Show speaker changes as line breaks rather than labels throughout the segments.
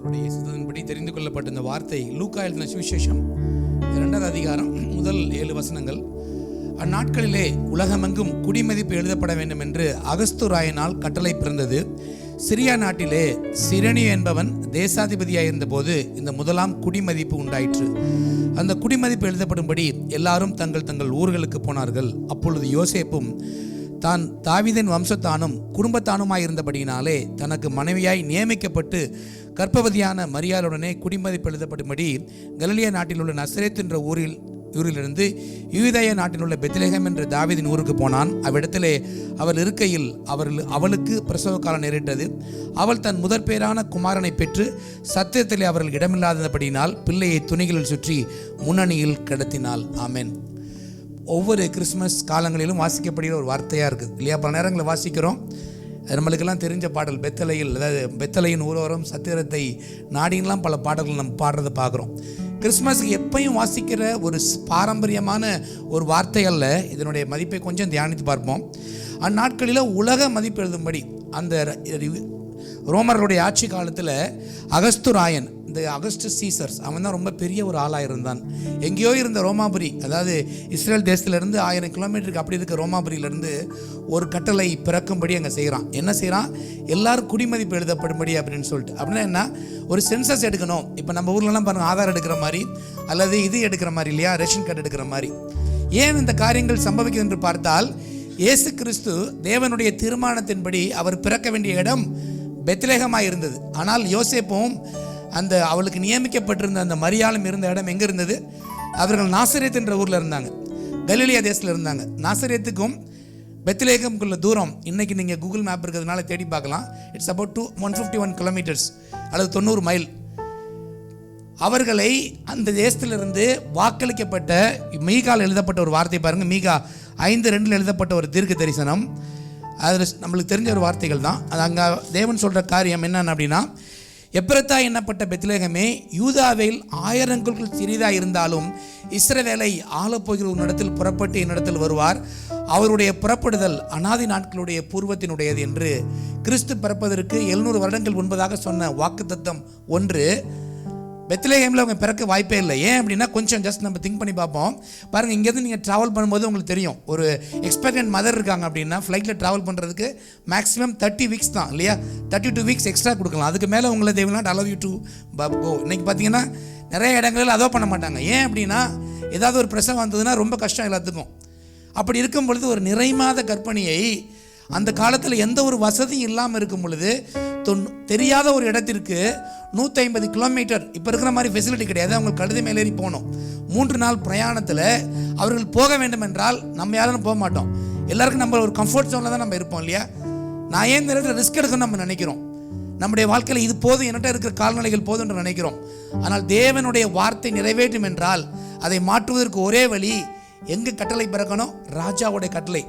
அவருடைய சித்தத்தின்படி தெரிந்து கொள்ளப்பட்ட இந்த வார்த்தை லூக்கா எழுதின சுவிசேஷம் 2வது அதிகாரம் முதல் 7 வசனங்கள். அந்நாட்களிலே உலகமெங்கும் குடிமதிப்பு எழுதப்பட வேண்டும் என்று அகஸ்து ராயனால் கட்டளை பிறந்தது. சிரியா நாட்டிலே சிரேனியு என்பவன் தேசாதிபதியாயிருந்த போது இந்த முதலாம் குடிமதிப்பு உண்டாயிற்று. அந்த குடிமதிப்பு எழுதப்படும்படி எல்லாரும் தங்கள் தங்கள் ஊர்களுக்கு போனார்கள். அப்பொழுது யோசேப்பும் தான் தாவீதின் வம்சத்தானும் குடும்பத்தானுமாயிருந்தபடியினாலே தனக்கு மனைவியாய் நியமிக்கப்பட்டு கர்ப்பவதியான மரியாளுடனே குடிமதிப்பு எழுதப்படும்படி கலிலேயா நாட்டில் உள்ள நசரேத் என்ற ஊரிலிருந்து யூதேயா நாட்டில் உள்ள பெத்லெகேம் என்ற தாவீதின் ஊருக்கு போனான். அவ்விடத்திலே அவள் இருக்கையில் அவளுக்கு பிரசவ காலம் நேரிட்டது. அவள் தன் முதற்பேரான குமாரனை பெற்று சத்தியத்திலே அவர்கள் இடமில்லாதபடியினால் பிள்ளையை துணிகளில் சுற்றி முன்னணியில் கிடத்தினாள். ஆமென். ஒவ்வொரு கிறிஸ்மஸ் காலங்களிலும் வாசிக்கப்படுகிற ஒரு வார்த்தையாக இருக்குது இல்லையா? பல நேரங்களில் வாசிக்கிறோம். நம்மளுக்கெல்லாம் தெரிஞ்ச பாடல் பெத்தலையில், அதாவது பெத்தலையின் ஊரோரம் சத்திரத்தை நாடின்லாம் பல பாடல்கள் நம்ம பாடுறதை பார்க்குறோம். கிறிஸ்மஸுக்கு எப்பயும் வாசிக்கிற ஒரு பாரம்பரியமான ஒரு வார்த்தை அல்ல. இதனுடைய மதிப்பை கொஞ்சம் தியானித்து பார்ப்போம். அந்நாட்களில் உலக மதிப்பு எழுதும்படி அந்த ரோமர்களுடைய ஆட்சி காலத்தில் அகஸ்து ராயன், இந்த அகஸ்டஸ் சீசர்ஸ், அவன் தான் ரொம்ப பெரிய ஒரு ஆளாக இருந்தான். எங்கேயோ இருந்த ரோமாபுரி, அதாவது இஸ்ரேல் தேசத்திலேருந்து 1000 கிலோமீட்டருக்கு அப்படி இருக்க ரோமாபுரியிலேருந்து ஒரு கட்டளை பிறக்கும்படி அங்கே செய்கிறான். என்ன செய்கிறான்? எல்லாரும் குடிமதிப்பு எழுதப்படும்படி அப்படின்னு சொல்லிட்டு. அப்படின்னா என்ன? ஒரு சென்சஸ் எடுக்கணும். இப்போ நம்ம ஊர்லலாம் பாருங்கள், ஆதார் எடுக்கிற மாதிரி அல்லது இது எடுக்கிற மாதிரி இல்லையா, ரேஷன் கார்டு எடுக்கிற மாதிரி. ஏன் இந்த காரியங்கள் சம்பவிக்குது என்று பார்த்தால், இயேசு கிறிஸ்து தேவனுடைய தீர்மானத்தின்படி அவர் பிறக்க வேண்டிய இடம் பெத்லெகேமாக இருந்தது. ஆனால் யோசேப்பும் அந்த அவளுக்கு நியமிக்கப்பட்டிருந்த அந்த மரியாளும் இருந்த இடம் எங்கே இருந்தது? அவர்கள் நாசரேத் என்ற ஊரில் இருந்தாங்க, கலிலேயா தேசத்தில் இருந்தாங்க. நாசரேத்துக்கும் பெத்லெகேமுக்குள்ள தூரம் இன்னைக்கு நீங்கள் கூகுள் மேப் இருக்கிறதுனால தேடி பார்க்கலாம். இட்ஸ் அபவுட் 151 கிலோமீட்டர்ஸ் அல்லது 90 மைல். அவர்களை அந்த தேசத்திலிருந்து வாக்களிக்கப்பட்ட மீகால் எழுதப்பட்ட ஒரு வார்த்தை பாருங்கள். மீகா 5:2 எழுதப்பட்ட ஒரு தீர்க்க தரிசனம். அதில் நம்மளுக்கு தெரிஞ்ச ஒரு வார்த்தைகள் தான். அது அங்கே தேவன் சொல்கிற காரியம் என்னன்னு அப்படின்னா, எப்ரத்தா எண்ணப்பட்ட பெத்லெகேமே, யூதாவில் 1000 சிறிதாக இருந்தாலும் இஸ்ரவேலை ஆளப்போகிற ஒரு இடத்தில் புறப்பட்டு என்னிடத்தில் வருவார். அவருடைய புறப்படுதல் அநாதி நாட்களுடைய பூர்வத்தினுடையது என்று கிறிஸ்து பிறப்பதற்கு 700 வருடங்கள் முன்பதாக சொன்ன வாக்குத்தத்தம் ஒன்று பெத்லெகேமில் அவங்க பிறக்க வாய்ப்பே இல்லை. ஏன் அப்படின்னா, கொஞ்சம் ஜஸ்ட் நம்ம திங்க் பண்ணி பார்ப்போம். பாருங்கள், இங்கேருந்து நீங்கள் ட்ராவல் பண்ணும்போது உங்களுக்கு தெரியும், ஒரு எக்ஸ்பெக்டன்ட் மதர் இருக்காங்க அப்படின்னா ஃப்ளைட்டில் ட்ராவல் பண்ணுறதுக்கு மேக்ஸிமம் 30 வீக்ஸ் தான் இல்லையா? 32 வீக்ஸ் எக்ஸ்ட்ரா கொடுக்கலாம். அதுக்கு மேலே உங்களை they will not allow you to go. இன்றைக்கி பார்த்தீங்கன்னா நிறைய இடங்களில் அதோ பண்ண மாட்டாங்க. ஏன் அப்படின்னா, ஏதாவது ஒரு பிரசவம் வந்ததுன்னா ரொம்ப கஷ்டம் எல்லாத்துக்கும். அப்படி இருக்கும் பொழுது ஒரு நிறைமாத கர்ப்பிணியை அந்த காலத்தில் எந்த ஒரு வசதியும் இல்லாமல் இருக்கும் பொழுது தெரியாத ஒரு இடத்திற்கு 150 கிலோமீட்டர், இப்போ இருக்கிற மாதிரி ஃபெசிலிட்டி கிடையாது, அவங்க கழுதை மேலேறி போகணும். 3 நாள் பிரயாணத்தில் அவர்கள் போக வேண்டும் என்றால் நம்ம யாரும் போக மாட்டோம். எல்லாருக்கும் நம்ம ஒரு கம்ஃபர்ட் ஜோனில் தான் நம்ம இருப்போம் இல்லையா? நான் ஏன் இந்த இடத்துல ரிஸ்க் எடுக்கணும்னு நம்ம நினைக்கிறோம். நம்முடைய வாழ்க்கையில் இது போதும், என்கிட்ட இருக்கிற கால்நடைகள் போதும் என்று நினைக்கிறோம். ஆனால் தேவனுடைய வார்த்தை நிறைவேற்றும் என்றால் அதை மாற்றுவதற்கு ஒரே வழி, எங்கே கட்டளை பிறக்கணும்? ராஜாவுடைய கட்டளை.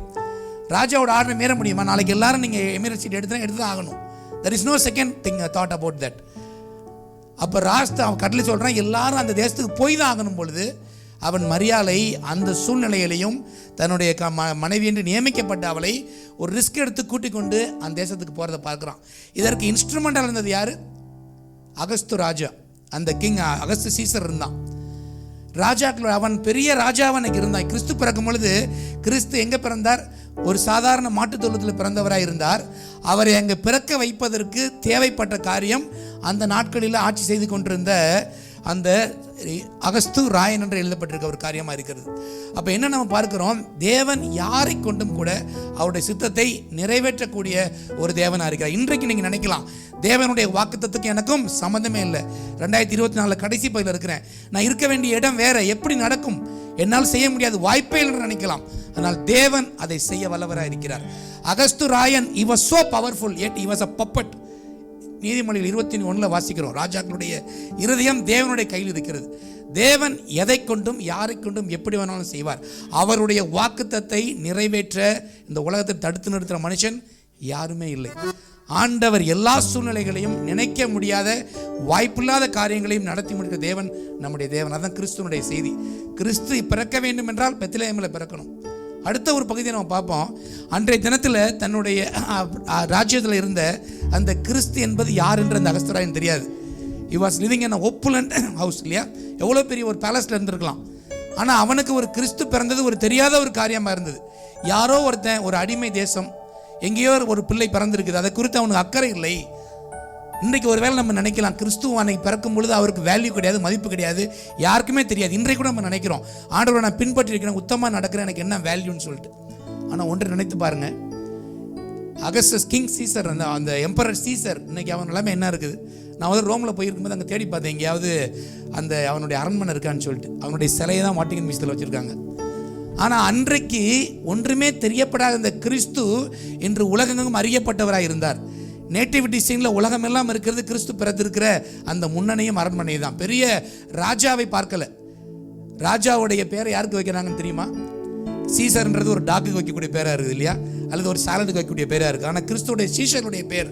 ராஜாவோட ஆர்டரை மீற முடியுமா? நாளைக்கு எல்லாரும் நீங்கள் எமிரேட் சீட் எடுத்து தான் ஆகணும். there is no second thing thought about that. அப்போ அவன் கட்டளை சொல்கிறான், எல்லாரும் அந்த தேசத்துக்கு போய் தான் ஆகணும் பொழுது அவன் மரியாளை அந்த சூழ்நிலையிலையும் தன்னுடைய மனைவி என்று நியமிக்கப்பட்ட அவளை ஒரு ரிஸ்க் எடுத்து கூட்டிக் கொண்டு அந்த தேசத்துக்கு போகிறத பார்க்குறான். இதற்கு இன்ஸ்ட்ருமெண்டாக இருந்தது யார்? அகஸ்து ராஜா, அந்த கிங் அகஸ்து சீசர் இருந்தான். ராஜாக்கள், அவன் பெரிய ராஜாவன் இருந்தான். கிறிஸ்து பிறக்கும் பொழுது கிறிஸ்து எங்கே பிறந்தார்? ஒரு சாதாரண மாட்டுத் தொழுத்தில் பிறந்தவராக இருந்தார். அவரை அங்கே பிறக்க வைப்பதற்கு தேவைப்பட்ட காரியம் அந்த நாட்களில் ஆட்சி செய்து கொண்டிருந்த அந்த அகஸ்து ராயன் என்று எழுதப்பட்டிருக்க ஒரு காரியமாக இருக்கிறது. அப்போ என்ன நம்ம பார்க்கிறோம்? தேவன் யாரை கொண்டும் கூட அவருடைய சித்தத்தை நிறைவேற்றக்கூடிய ஒரு தேவனாக இருக்கிறார். இன்றைக்கு நீங்கள் நினைக்கலாம், தேவனுடைய வாக்குத்தத்துக்கு எனக்கும் சம்மந்தமே இல்லை, 2024 கடைசி பகுதியில் இருக்கிறேன், நான் இருக்க வேண்டிய இடம் வேற, எப்படி நடக்கும், என்னால் செய்ய முடியாது, வாய்ப்பே இல்லை நினைக்கலாம். ஆனால் தேவன் அதை செய்ய வல்லவராக இருக்கிறார். அகஸ்து Rayan he was so powerful yet he was a puppet. நீதிமொழிகள் 21 வாசிக்கிறோம், ராஜாக்களுடைய இருதயம் தேவனுடைய கையில் இருக்கிறது. தேவன் எதை கொண்டும் யாரை கொண்டும் எப்படி வேணாலும் செய்வார். அவருடைய வாக்குத்தத்தை நிறைவேற்ற இந்த உலகத்தை தடுத்து நிறுத்துகிற மனுஷன் யாருமே இல்லை. ஆண்டவர் எல்லா சூழ்நிலைகளையும் நினைக்க முடியாத வாய்ப்பில்லாத காரியங்களையும் நடத்தி முடிக்கிற தேவன் நம்முடைய தேவன். அதான் கிறிஸ்துவனுடைய செய்தி. கிறிஸ்து பிறக்க வேண்டும் என்றால் பெத்லெகேமில் பிறக்கணும். அடுத்த ஒரு பகுதியை நம்ம பார்ப்போம். அன்றைய தினத்தில் தன்னுடைய ராஜ்யத்தில் இருந்த அந்த கிறிஸ்து என்பது யார் என்று அந்த அகஸ்து ராயன் தெரியாது. he was living in an opulent house இல்லையா, எவ்வளோ பெரிய ஒரு பேலஸில் இருந்திருக்கலாம். ஆனால் அவனுக்கு ஒரு கிறிஸ்து பிறந்தது ஒரு தெரியாத ஒரு காரியமாக இருந்தது. யாரோ ஒருத்தன், ஒரு அடிமை தேசம், எங்கேயோ ஒரு பிள்ளை பிறந்திருக்குது, அதை குறித்து அவனுக்கு அக்கறை இல்லை. இன்றைக்கு ஒரு வேளை நம்ம நினைக்கலாம், கிறிஸ்துவ அன்னைக்கு பிறக்கும் பொழுது அவருக்கு வேல்யூ கிடையாது, மதிப்பு கிடையாது, யாருக்குமே தெரியாது. இன்றைக்கு கூட நம்ம நினைக்கிறோம், ஆண்டவரை நான் பின்பற்றி இருக்கிறேன், உத்தமாக நடக்கிறேன், எனக்கு என்ன வேல்யூன்னு சொல்லிட்டு. ஆனால் ஒன்று நினைத்து பாருங்கள், அகஸ்டஸ் கிங் சீசர், அந்த எம்பரர் சீசர், இன்னைக்கு அவன் நிலைமை என்ன இருக்குது? நான் வந்து ரோமில் போயிருக்கும்போது அங்கே தேடி பார்த்தேன், எங்கேயாவது அந்த அவனுடைய அரண்மனை இருக்கான்னு சொல்லிட்டு. அவனுடைய சிலையை தான் வாட்டிகன் மியூசியத்தில் வச்சுருக்காங்க. ஆனால் அன்றைக்கு ஒன்றுமே தெரியப்படாத இந்த கிறிஸ்து இன்று உலகெங்கும் அறியப்பட்டவராக இருந்தார். நேட்டிவிட்டி சீனில் உலகமெல்லாம் இருக்கிறது கிறிஸ்து பிறந்திருக்கிற அந்த முன்னணியும் அரண்மனை தான். பெரிய ராஜாவை பார்க்கல. ராஜாவுடைய பேரை யாருக்கு வைக்கிறாங்கன்னு தெரியுமா? சீசர்ன்றது ஒரு டாக்குக்கு வைக்கக்கூடிய பேராக இருக்குது இல்லையா, அல்லது ஒரு சாலடுக்கு வைக்கக்கூடிய பேராக இருக்குது. ஆனால் கிறிஸ்துவோடைய சீசருடைய பேர்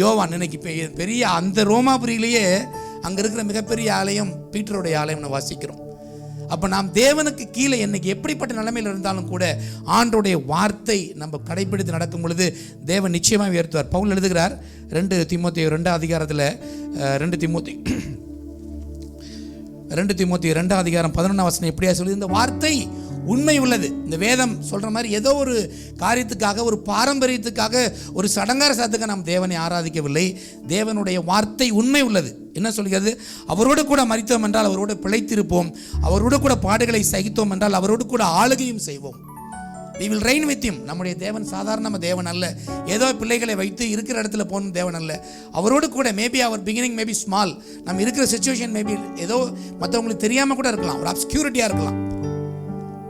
யோவான். இன்னைக்கு பெரிய அந்த ரோமாபுரியிலேயே அங்கே இருக்கிற மிகப்பெரிய ஆலயம் பீட்டருடைய ஆலயம்னு வாசிக்கிறோம். அப்போ நாம் தேவனுக்கு கீழே என்னைக்கு எப்படிப்பட்ட நிலைமையில் இருந்தாலும் கூட ஆண்டோடைய வார்த்தை நம்ம கடைபிடித்து நடக்கும் பொழுது தேவன் நிச்சயமாக உயர்த்துவார். பவுல் எழுதுகிறார் 2 தீமோத்தேயு 2 அதிகாரத்தில் 2 தீமோத்தேயு 2 அதிகாரம் 11 வசனம் எப்படியா சொல்லி, இந்த வார்த்தை உண்மை உள்ளது. இந்த வேதம் சொல்கிற மாதிரி ஏதோ ஒரு காரியத்துக்காக, ஒரு பாரம்பரியத்துக்காக, ஒரு சடங்கார சாத்துக்காக நாம் தேவனை ஆராதிக்கவில்லை. தேவனுடைய வார்த்தை உண்மை உள்ளது. என்ன சொல்கிறது? அவரோடு கூட மரித்தோம் என்றால் அவரோடு பிழைத்திருப்போம், அவரோடு கூட பாடுகளை சகித்தோம் என்றால் அவரோடு கூட ஆளுகையும் செய்வோம். we will reign with him. நம்முடைய தேவன் சாதாரண தேவன் அல்ல, ஏதோ பிள்ளைகளை வைத்து இருக்கிற இடத்துல போன தேவன் அல்ல. அவரோடு கூட மேபி அவர் பிகினிங் மேபி ஸ்மால், நம்ம இருக்கிற சிச்சுவேஷன் மேபி ஏதோ மற்றவங்களுக்கு தெரியாமல் கூட இருக்கலாம், ஒரு அப்ஸ்கியூரிட்டியாக இருக்கலாம்.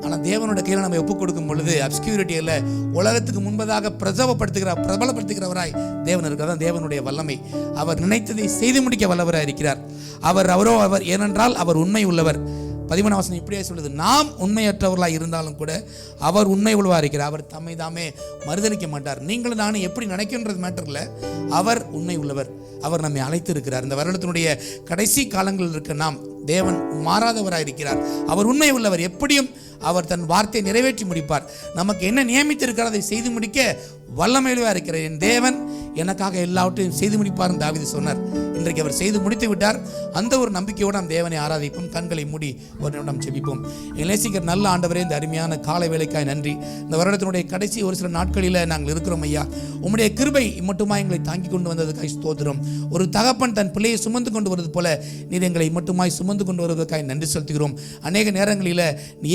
ஆனால் தேவனோட கையில் நம்ம ஒப்புக் கொடுக்கும் பொழுது அப்ஸ்கியூரிட்டியில் உலகத்துக்கு முன்பதாக பிரபலப்படுத்துகிறவராய் தேவன் இருக்கிறதான் தேவனுடைய வல்லமை. அவர் நினைத்ததை செய்து முடிக்க வல்லவராக இருக்கிறார். அவர் ஏனென்றால் அவர் உண்மை உள்ளவர். 13 வசனம் இப்படியே சொல்லுது, நாம் உண்மையற்றவர்களாக இருந்தாலும் கூட அவர் உண்மை உள்ளவராக இருக்கிறார். அவர் தம்மை தாமே மறுதலிக்க மாட்டார். நீங்களும் நானும் எப்படி நினைக்கின்றது மேட்டர் இல்லை, அவர் உண்மை உள்ளவர். அவர் நம்மை அழைத்து இருக்கிறார். இந்த வருடத்தினுடைய கடைசி காலங்களில் இருக்க நாம் தேவன் மாறாதவராக இருக்கிறார். அவர் உண்மை உள்ளவர். எப்படியும் அவர் தன் வார்த்தையை நிறைவேற்றி முடிப்பார். நமக்கு என்ன நியமித்திருக்கிறார் அதை செய்து முடிக்க வல்லமையுள்ளவராக இருக்கிறார். என் தேவன் எனக்காக எல்லாவற்றையும் செய்து முடிப்பார் தாவீது சொன்னார். இன்றைக்கு அவர் செய்து முடித்து விட்டார். அந்த ஒரு நம்பிக்கையோடு நாம் தேவனை ஆராதிப்போம். கண்களை மூடி ஒரு நிமிடம் செபிப்போம். நேசிக்கிற நல்ல ஆண்டவரே, இந்த அருமையான காலை வேளைக்காய் நன்றி. இந்த வருடத்தினுடைய கடைசி ஒரு சில நாட்களில் நாங்கள் இருக்கிறோம் ஐயா. உம்முடைய கிருபை மட்டுமா எங்களை தாங்கி கொண்டு வந்ததுக்காய் ஸ்தோத்திரம். ஒரு தகப்பன் தன் பிள்ளையை சுமந்து கொண்டு வருவது போல நீர் எங்களை மட்டுமாய் சுமந்து கொண்டு வருவதற்காய் நன்றி செலுத்துகிறோம். அநேக நேரங்களில்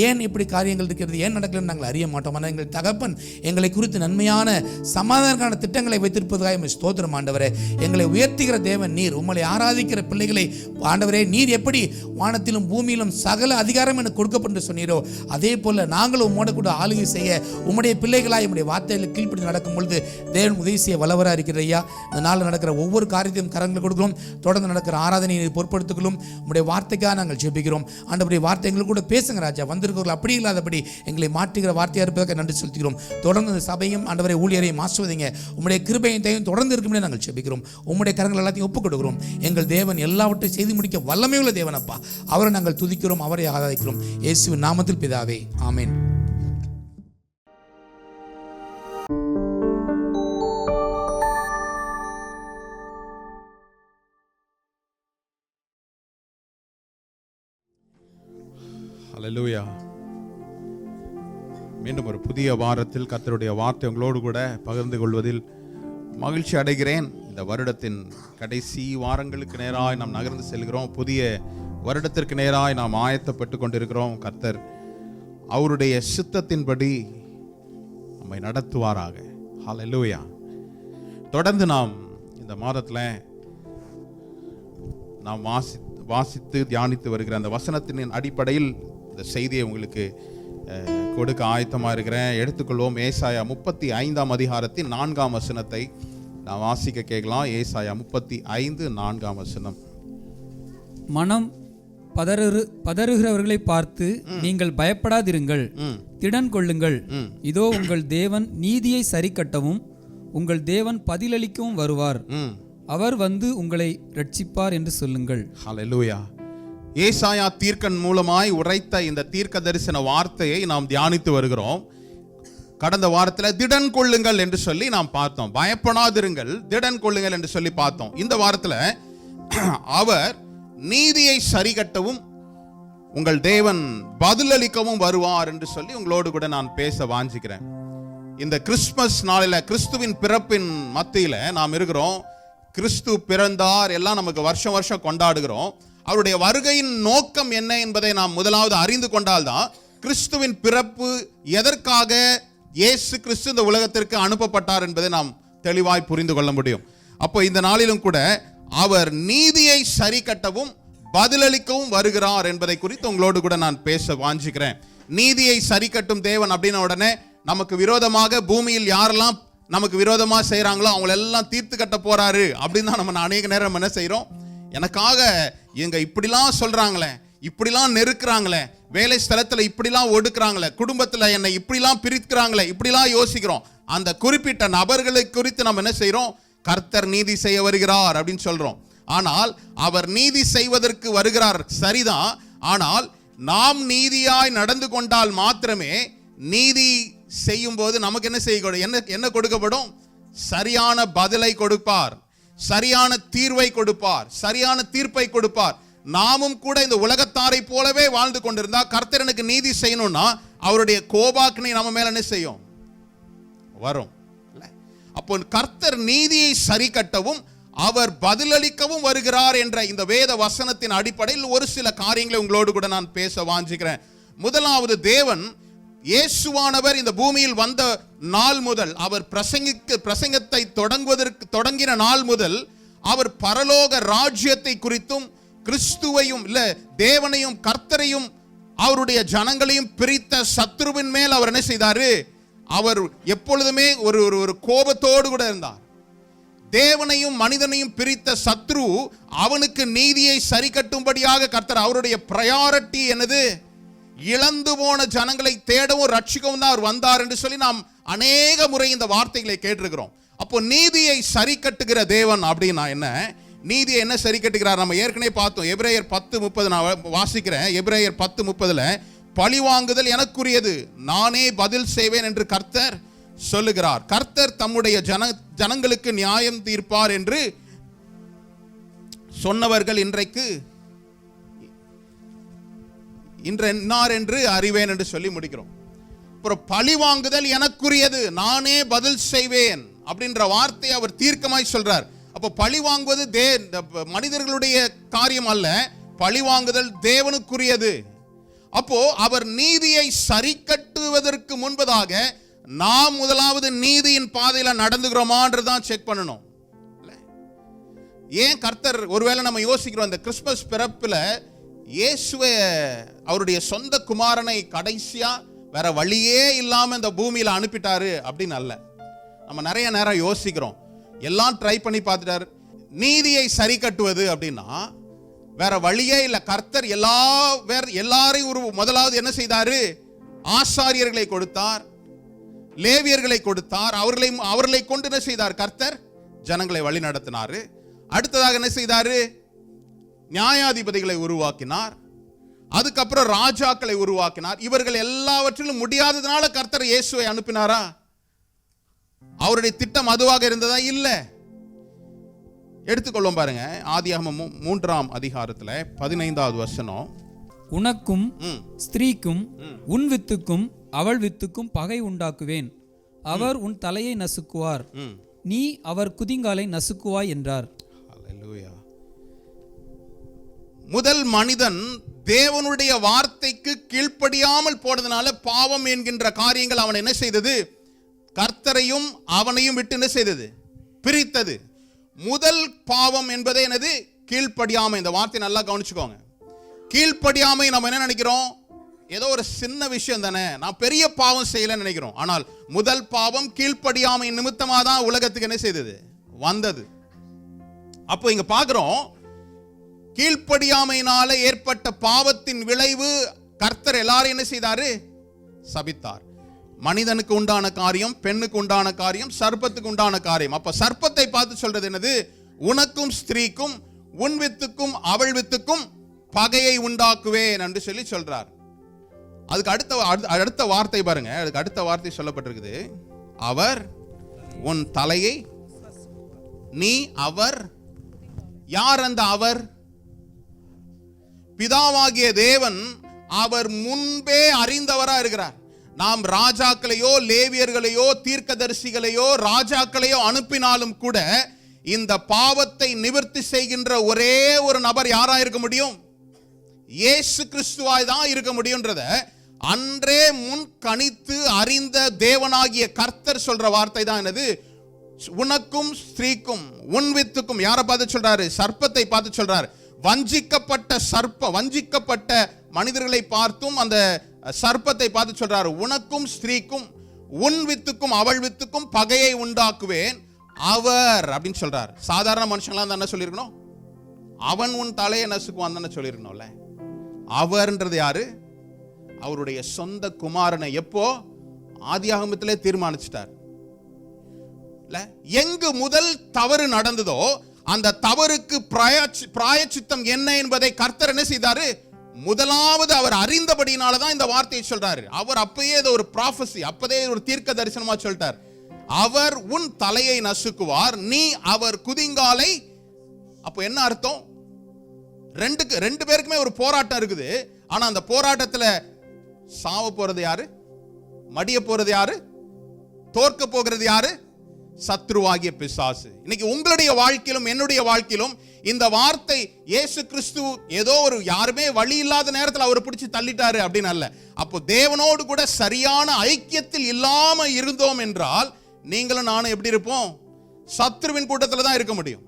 ஏன் இப்படி காரியங்கள் இருக்கிறது, ஏன் நடக்கலன்னு நாங்கள் அறிய மாட்டோம். ஆனால் எங்கள் தகப்பன் எங்களை குறித்து நன்மையான சமாதானமான திட்டங்களை வைத்திருப்பதற்காக ஸ்தோத்திரம் ஆண்டவரே. எங்களை உயர்த்துகிற தேவன் நீர். உம்மை ஆராதிக்கிற பிள்ளைகளை ஆண்டவரே நீர் எப்படி வானத்திலும் பூமியிலும் சகல அதிகாரம் எனக்கு கொடுக்கப்பட்டு சொன்னீரோ அதே போல நாங்களும் உம்மோடு கூட ஆளுகை செய்ய உம்முடைய பிள்ளைகளாய் உம்முடைய வார்த்தைகளுக்கு கீழ்ப்படி நடக்கும் பொழுது தேவன் உதவி செய்ய வல்லவராக இருக்கிற ஐயா. இந்த நாளில் நடக்கிற ஒவ்வொரு காரியத்தையும் கரங்கள் கொடுக்கிறோம். தொடர்ந்து நடக்கிற ஆராதனையை பொறுப்படுத்திக்கொள்ளும். உம்முடைய வார்த்தைக்காக நாங்கள் ஜெபிக்கிறோம். ஆண்டவருடைய வார்த்தை எங்களுக்கு கூட பேசுங்க ராஜா. வந்திருக்கிறவர்கள் அப்படி இல்லாதபடி எங்களை மாற்றுகிற வார்த்தையாக இருப்பதற்கு நன்றி செலுத்துகிறோம். தொடர்ந்து இந்த சபையும் ஆண்டவரை ஊழியரையும் ஆசீர்வதிங்க. உம்முடைய கிருபையும் தயவும் தொடர்ந்து இருக்கும்படி நாங்கள் ஜெபிக்கிறோம். உம்முடைய கரங்கள் எல்லாத்தையும் ஒப்புக் கொடுக்கிறோம். எங்கள் தேவன் எல்லாவற்றையும் செய்து முடிக்க வல்லமையுள்ள தேவன் அப்பா. அவரை நாங்கள் துதிக்கிறோம், அவரை ஆராதிக்கிறோம். இயேசுவின் நாமத்தில் பிதாவே, ஆமென்.
ஹல்லேலூயா. மீண்டும் ஒரு புதிய வாரத்தில் கர்த்தருடைய வார்த்தை உங்களோடு கூட பகிர்ந்து கொள்வதில் மகிழ்ச்சி அடைகிறேன். இந்த வருடத்தின் கடைசி வாரங்களுக்கு நேராய் நாம் நகர்ந்து செல்கிறோம். புதிய வருடத்திற்கு நேராய் நாம் ஆயத்தப்பட்டு கொண்டிருக்கிறோம். கர்த்தர் அவருடைய சித்தத்தின்படி நம்மை நடத்துவாராக. ஹல்லேலூயா. தொடர்ந்து நாம் இந்த மாதத்தில் நாம் வாசித்து தியானித்து வருகிற அந்த வசனத்தின் அடிப்படையில் இந்த செய்தியை உங்களுக்கு கொடுக்க ஆயத்தமாக இருக்கிறேன். எடுத்துக்கொள்வோம். ஏசாயா 35 அதிகாரத்தின் 4 வசனத்தை நான் வாசிக்க கேட்கலாம். ஏசாயா 35 4 வசனம்.
மனம் பதறுகிறவர்களை பார்த்து நீங்கள் பயப்படாதிருங்கள், திடன் கொள்ளுங்கள். இதோ உங்கள் தேவன் நீதியை சரிக்கட்டவும் உங்கள் தேவன் பதிலளிக்கவும் வருவார். அவர் வந்து உங்களை ரட்சிப்பார் என்று சொல்லுங்கள்.
ஹல்லேலூயா. ஏசாயா தீர்க்கன் மூலமாய் உரைத்த இந்த தீர்க்க தரிசன வார்த்தையை நாம் தியானித்து வருகிறோம். கடந்த வாரத்தில் திடன் கொள்ளுங்கள் என்று சொல்லி நாம் பார்த்தோம். பயப்படாதிருங்கள், திடன் கொள்ளுங்கள் என்று சொல்லி பார்த்தோம். இந்த வாரத்தில் அவர் நீதியை சரிகட்டவும் உங்கள் தேவன் பதிலளிக்கவும் வருவார் என்று சொல்லி உங்களோடு கூட நான் பேச வாஞ்சிக்கிறேன். இந்த கிறிஸ்துமஸ் நாளில, கிறிஸ்துவின் பிறப்பின் மத்தியில நாம் இருக்கிறோம். கிறிஸ்து பிறந்தார், எல்லாம் நமக்கு வருஷம் வருஷம் கொண்டாடுகிறோம். அவருடைய வருகையின் நோக்கம் என்ன என்பதை நாம் முதலாவது அறிந்து கொண்டால்தான் கிறிஸ்துவின் பிறப்பு, எதற்காக இயேசு கிறிஸ்து இந்த உலகத்திற்கு அனுப்பப்பட்டார் என்பதை நாம் தெளிவாய் புரிந்து கொள்ள முடியும். அப்போ இந்த நாளிலும் கூட அவர் நீதியை சரி கட்டவும் பதிலளிக்கவும் வருகிறார் என்பதை குறித்து உங்களோடு கூட நான் பேச வாஞ்சிக்கிறேன். நீதியை சரி கட்டும் தேவன் அப்படின்ன உடனே நமக்கு விரோதமாக பூமியில் யாரெல்லாம் நமக்கு விரோதமாக செய்கிறாங்களோ அவங்களெல்லாம் தீர்த்து கட்ட போறாரு அப்படின்னு தான் நம்ம அநேக நேரம் என்ன செய்கிறோம். எனக்காக இவங்க இப்படிலாம் சொல்றாங்களே, இப்படிலாம் நெருக்கிறாங்களே, வேலை ஸ்தலத்தில் இப்படிலாம் ஒடுக்குறாங்களே, குடும்பத்தில் என்னை இப்படிலாம் பிரிக்கிறாங்களே, இப்படிலாம் யோசிக்கிறோம். அந்த குறிப்பிட்ட நபர்களை குறித்து நம்ம என்ன செய்கிறோம், கர்த்தர் நீதி செய்ய வருகிறார் அப்படின்னு சொல்றோம். ஆனால் அவர் நீதி செய்வதற்கு வருகிறார் சரிதான். ஆனால் நாம் நீதியாய் நடந்து கொண்டால் மாத்திரமே நீதி செய்யும் போது நமக்கு என்ன செய்ய என்ன கொடுக்கப்படும், சரியான பதிலை கொடுப்பார், சரியான தீர்வை கொடுப்பார், சரியான தீர்ப்பை கொடுப்பார். நாமும் கூட இந்த உலகத்தாரை போலவே வாழ்ந்து கொண்டிருந்தா கர்த்தர் எனக்கு நீதி செய்யணும்னா அவருடைய கோபாக்கினை நம்ம மேல என்ன செய்யும், வரும். அப்போ கர்த்தர் நீதியை சரி கட்டவும் அவர் பதிலளிக்கவும் வருகிறார் என்ற இந்த வேத வசனத்தின் அடிப்படையில் ஒரு சில காரியங்களை உங்களோடு கூட நான் பேச வாஞ்சிக்கிறேன். முதலாவது, தேவன் இயேசுவானவர் இந்த பூமியில் வந்த நாள் முதல், அவர் பிரசங்கத்தை தொடங்கின நாள் முதல் அவர் பரலோக ராஜ்யத்தை குறித்தும் கிறிஸ்துவையும் இல்ல தேவனையும் கர்த்தரையும் அவருடைய ஜனங்களையும் பிரித்த சத்ருவின் மேல் அவர் என்ன செய்தாரு, அவர் எப்பொழுதுமே ஒரு கோபத்தோடு கூட இருந்தார். தேவனையும் மனிதனையும் பிரித்த சத்ரு அவனுக்கு நீதியை சரி கட்டும்படியாக கர்த்தர், அவருடைய பிரையாரிட்டி என்னது, இழந்து போன ஜனங்களை தேடவும் ரட்சிக்கவும் தான் அவர் வந்தார் என்று சொல்லி நாம் அநேக முறை இந்த வார்த்தைகளை கேட்டிருக்கிறோம். அப்போ நீதியை சரி கட்டுகிற தேவன் அப்படின்னா என்ன, நீதியை என்ன சரி கட்டுகிறார் நம்ம ஏற்கனவே பார்த்தோம். எபிரேயர் 10:30 நான் வாசிக்கிறேன். எபிரேயர் 10:30 பழிவாங்குதல் எனக்குரியது, நானே பதில் செய்வேன் என்று கர்த்தர் சொல்லுகிறார். கர்த்தர் தம்முடைய ஜனங்களுக்கு நியாயம் தீர்ப்பார் என்று சொன்னவர்கள் இன்றைக்கு இன்னார் என்று அறிவேன் என்று சொல்லி முடிக்கிறோம். அப்புறம் பழிவாங்குதல் எனக்குரியது, நானே பதில் செய்வேன் அப்படின்ற வார்த்தையை அவர் தீர்க்கமாய் சொல்றார். அப்போ பழி வாங்குவது மனிதர்களுடைய காரியம் அல்ல, பழி வாங்குதல் தேவனுக்குரியது. அப்போ அவர் நீதியை சரி கட்டுவதற்கு முன்பதாக நாம் முதலாவது நீதியின் பாதையில நடந்துகிறோமான்றதான் செக் பண்ணணும். ஏன் கர்த்தர், ஒருவேளை நம்ம யோசிக்கிறோம் இந்த கிறிஸ்துமஸ் பிறப்புல இயேசுவை அவருடைய சொந்த குமாரனை கடைசியா வேற வழியே இல்லாம இந்த பூமியில அனுப்பிட்டாரு அப்படின்னு அல்ல. நம்ம நிறைய நேரம் யோசிக்கிறோம், எல்லாம் ட்ரை பண்ணி பார்த்துட்டாரு. நீதியை சரி கட்டுவது அப்படின்னா வேற வழியே இல்லை. கர்த்தர் எல்லாரையும் முதலாவது என்ன செய்தாரு, ஆசாரியர்களை கொடுத்தார், லேவியர்களை கொடுத்தார், அவர்களை கொண்டு என்ன செய்தார், கர்த்தர் ஜனங்களை வழி நடத்தினாரு. அடுத்ததாக என்ன செய்தாரு, நியாயாதிபதிகளை உருவாக்கினார், அதுக்கப்புறம் ராஜாக்களை உருவாக்கினார். இவர்கள் எல்லாவற்றிலும் முடியாததுனால கர்த்தர் இயேசுவை அனுப்பினாரா? அவருடைய திட்டம் அதுவாக இருந்ததா? இல்ல. எடுத்துக்கொள்வோம் பாருங்க, ஆதியாகமம் 3ஆம் அதிகாரத்துல 15வது வசனம்.
உனக்கும் ஸ்திரீக்கும் உன் வித்துக்கும் அவள் வித்துக்கும் பகை உண்டாக்குவேன், அவர் உன் தலையை நசுக்குவார், நீ அவர் குதிங்காலை நசுக்குவாய் என்றார்.
ஹல்லேலூயா. முதல் மனிதன் தேவனுடைய வார்த்தைக்கு கீழ்ப்படியாமல் போனதுனால பாவம் என்கின்ற காரியங்கள் அவன் என்ன செய்தது, கர்த்தரையும் அவனையும் விட்டு என்ன செய்தது, பிரித்தது. முதல் பாவம் என்பதே என்னது, கீழ்ப்படியாமை. இந்த வார்த்தை நல்லா கவனிச்சுக்கோங்க. கீழ்ப்படியாமை நம்ம என்ன நினைக்கிறோம், ஏதோ ஒரு சின்ன விஷயம் தானே, நான் பெரிய பாவம் செய்யலன்னு நினைக்கிறோம். ஆனால் முதல் பாவம் கீழ்ப்படியாமை நிமித்தமாக தான் உலகத்துக்கு என்ன செய்தது, வந்தது. அப்போ இங்க பார்க்கிறோம், கீழ்ப்படியாமையினால ஏற்பட்ட பாவத்தின் விளைவு கர்த்தர் எல்லாரும் என்ன செய்தாரு, சபித்தார். மனிதனுக்கு உண்டான காரியம், பெண்ணுக்கு உண்டான காரியம், சர்ப்பத்துக்கு உண்டான காரியம். அப்ப சர்ப்பத்தை பார்த்து சொல்றது என்னது, உனக்கும் ஸ்திரீக்கும் உன் வித்துக்கும் அவள் வித்துக்கும் பகையை உண்டாக்குவேன் என்று சொல்லி சொல்றார். அதுக்கு அடுத்த வார்த்தை பாருங்க, அதுக்கு அடுத்த வார்த்தை சொல்லப்பட்டிருக்குது, அவர் உன் தலையை, நீ அவர். யார் அந்த அவர்? பிதாவாகிய தேவன் அவர் முன்பே அறிந்தவரா இருக்கிறார். நாம் ராஜாக்களையோ லேவியர்களையோ தீர்க்கதரிசிகளையோ ராஜாக்களையோ அனுப்பினாலும் கூட இந்த பாவத்தை நிவர்த்தி செய்கின்ற ஒரே ஒரு நபர் யாரா இருக்க முடியும்? இயேசு கிறிஸ்துவாய் தான் இருக்க முடியும்ன்றத அன்றே முன் கணித்து அறிந்த தேவனாகிய கர்த்தர் சொல்ற வார்த்தை தான் என்னது? உனக்கும் ஸ்திரீக்கும் உன் வித்துக்கும். யாரை பார்த்து சொல்றாரு? சர்ப்பத்தை பார்த்து சொல்றாரு. வஞ்சிக்கப்பட்ட மனிதர்களை பார்த்தும் அந்த சர்ப்பத்தை பார்த்து சொல்றாரு, உனக்கும் ஸ்திரீக்கும் உன் வித்துக்கும் அவள் வித்துக்கும் பகையை உண்டாக்குவேன் அவர் அப்படின்னு சொல்றாரு. சாதாரண மனுஷங்களாம் என்ன சொல்லியிருக்கணும்? அவன் உன் தலையை நசுக்குவான் தானே சொல்லியிருக்கணும்ல. அவர்ன்றது யாரு? அவருடைய சொந்த குமாரனை எப்போ? ஆதியாகமத்திலே தீர்மானிச்சிட்டார். எங்கு முதல் தவறு நடந்ததோ அந்த தவறுக்கு பிராயச்சித்தம் என்ன என்பதை கர்த்தர் என்ன செய்தாரு? முதலாவது அவர் அறிந்தபடினாலதான் இந்த வார்த்தையை சொல்றாரு. அவர் அப்பயே ஒரு ப்ராஃபஸி, அப்பதே ஒரு தீர்க்க தரிசனமா சொல்லிட்டார். அவர் உன் தலையை நசுக்குவார், நீ அவர் குதிங்காலை. அப்போ என்ன அர்த்தம்? ரெண்டு பேருக்குமே ஒரு போராட்டம் இருக்குது. ஆனா அந்த போராட்டத்துல சாவ போறது யாரு? மடிய போறது யாரு? தோற்க போகிறது யாரு? சத்ருவாகிய பிசாசு. இன்னைக்கு உங்களுடைய வாழ்க்கையிலும் என்னுடைய வாழ்க்கையிலும் இந்த வார்த்தை, இயேசு கிறிஸ்து ஏதோ ஒரு யாருமே வழி இல்லாத நேரத்தில் அவர் பிடிச்சி தள்ளிட்டாரு அப்படின்னு அல்ல. அப்போ தேவனோடு கூட சரியான ஐக்கியத்தில் இல்லாம இருந்தோம் என்றால் நீங்களும் நானும் எப்படி இருப்போம்? சத்ருவின் கூட்டத்தில் தான் இருக்க முடியும்.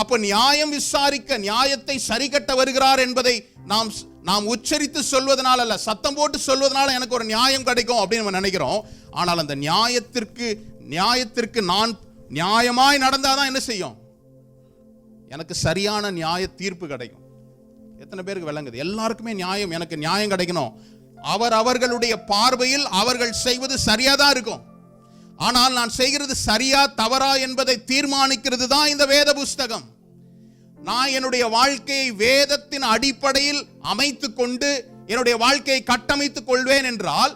அப்போ நியாயம் விசாரிக்க, நியாயத்தை சரி கட்ட வருகிறார் என்பதை நாம் உச்சரித்து சொல்வதனால அல்ல, சத்தம் போட்டு சொல்வதனால எனக்கு ஒரு நியாயம் கிடைக்கும் அப்படின்னு நம்ம நினைக்கிறோம். ஆனால் அந்த நியாயத்திற்கு நான் நியாயமாய் நடந்தாதான் என்ன செய்யும்? எனக்கு சரியான நியாய தீர்ப்பு கிடைக்கும். எத்தனை பேருக்கு விளங்குது? எல்லாருக்குமே நியாயம், எனக்கு நியாயம் கிடைக்கணும். அவர்களுடைய பார்வையில் அவர்கள் செய்வது சரியா தான் இருக்கும். ஆனால் நான் செய்கிறது சரியா தவறா என்பதை தீர்மானிக்கிறது தான் இந்த வேத புஸ்தகம். நான் என்னுடைய வாழ்க்கையை வேதத்தின் அடிப்படையில் அமைத்துக் கொண்டு என்னுடைய வாழ்க்கையை கட்டமைத்துக் கொள்வேன் என்றால்,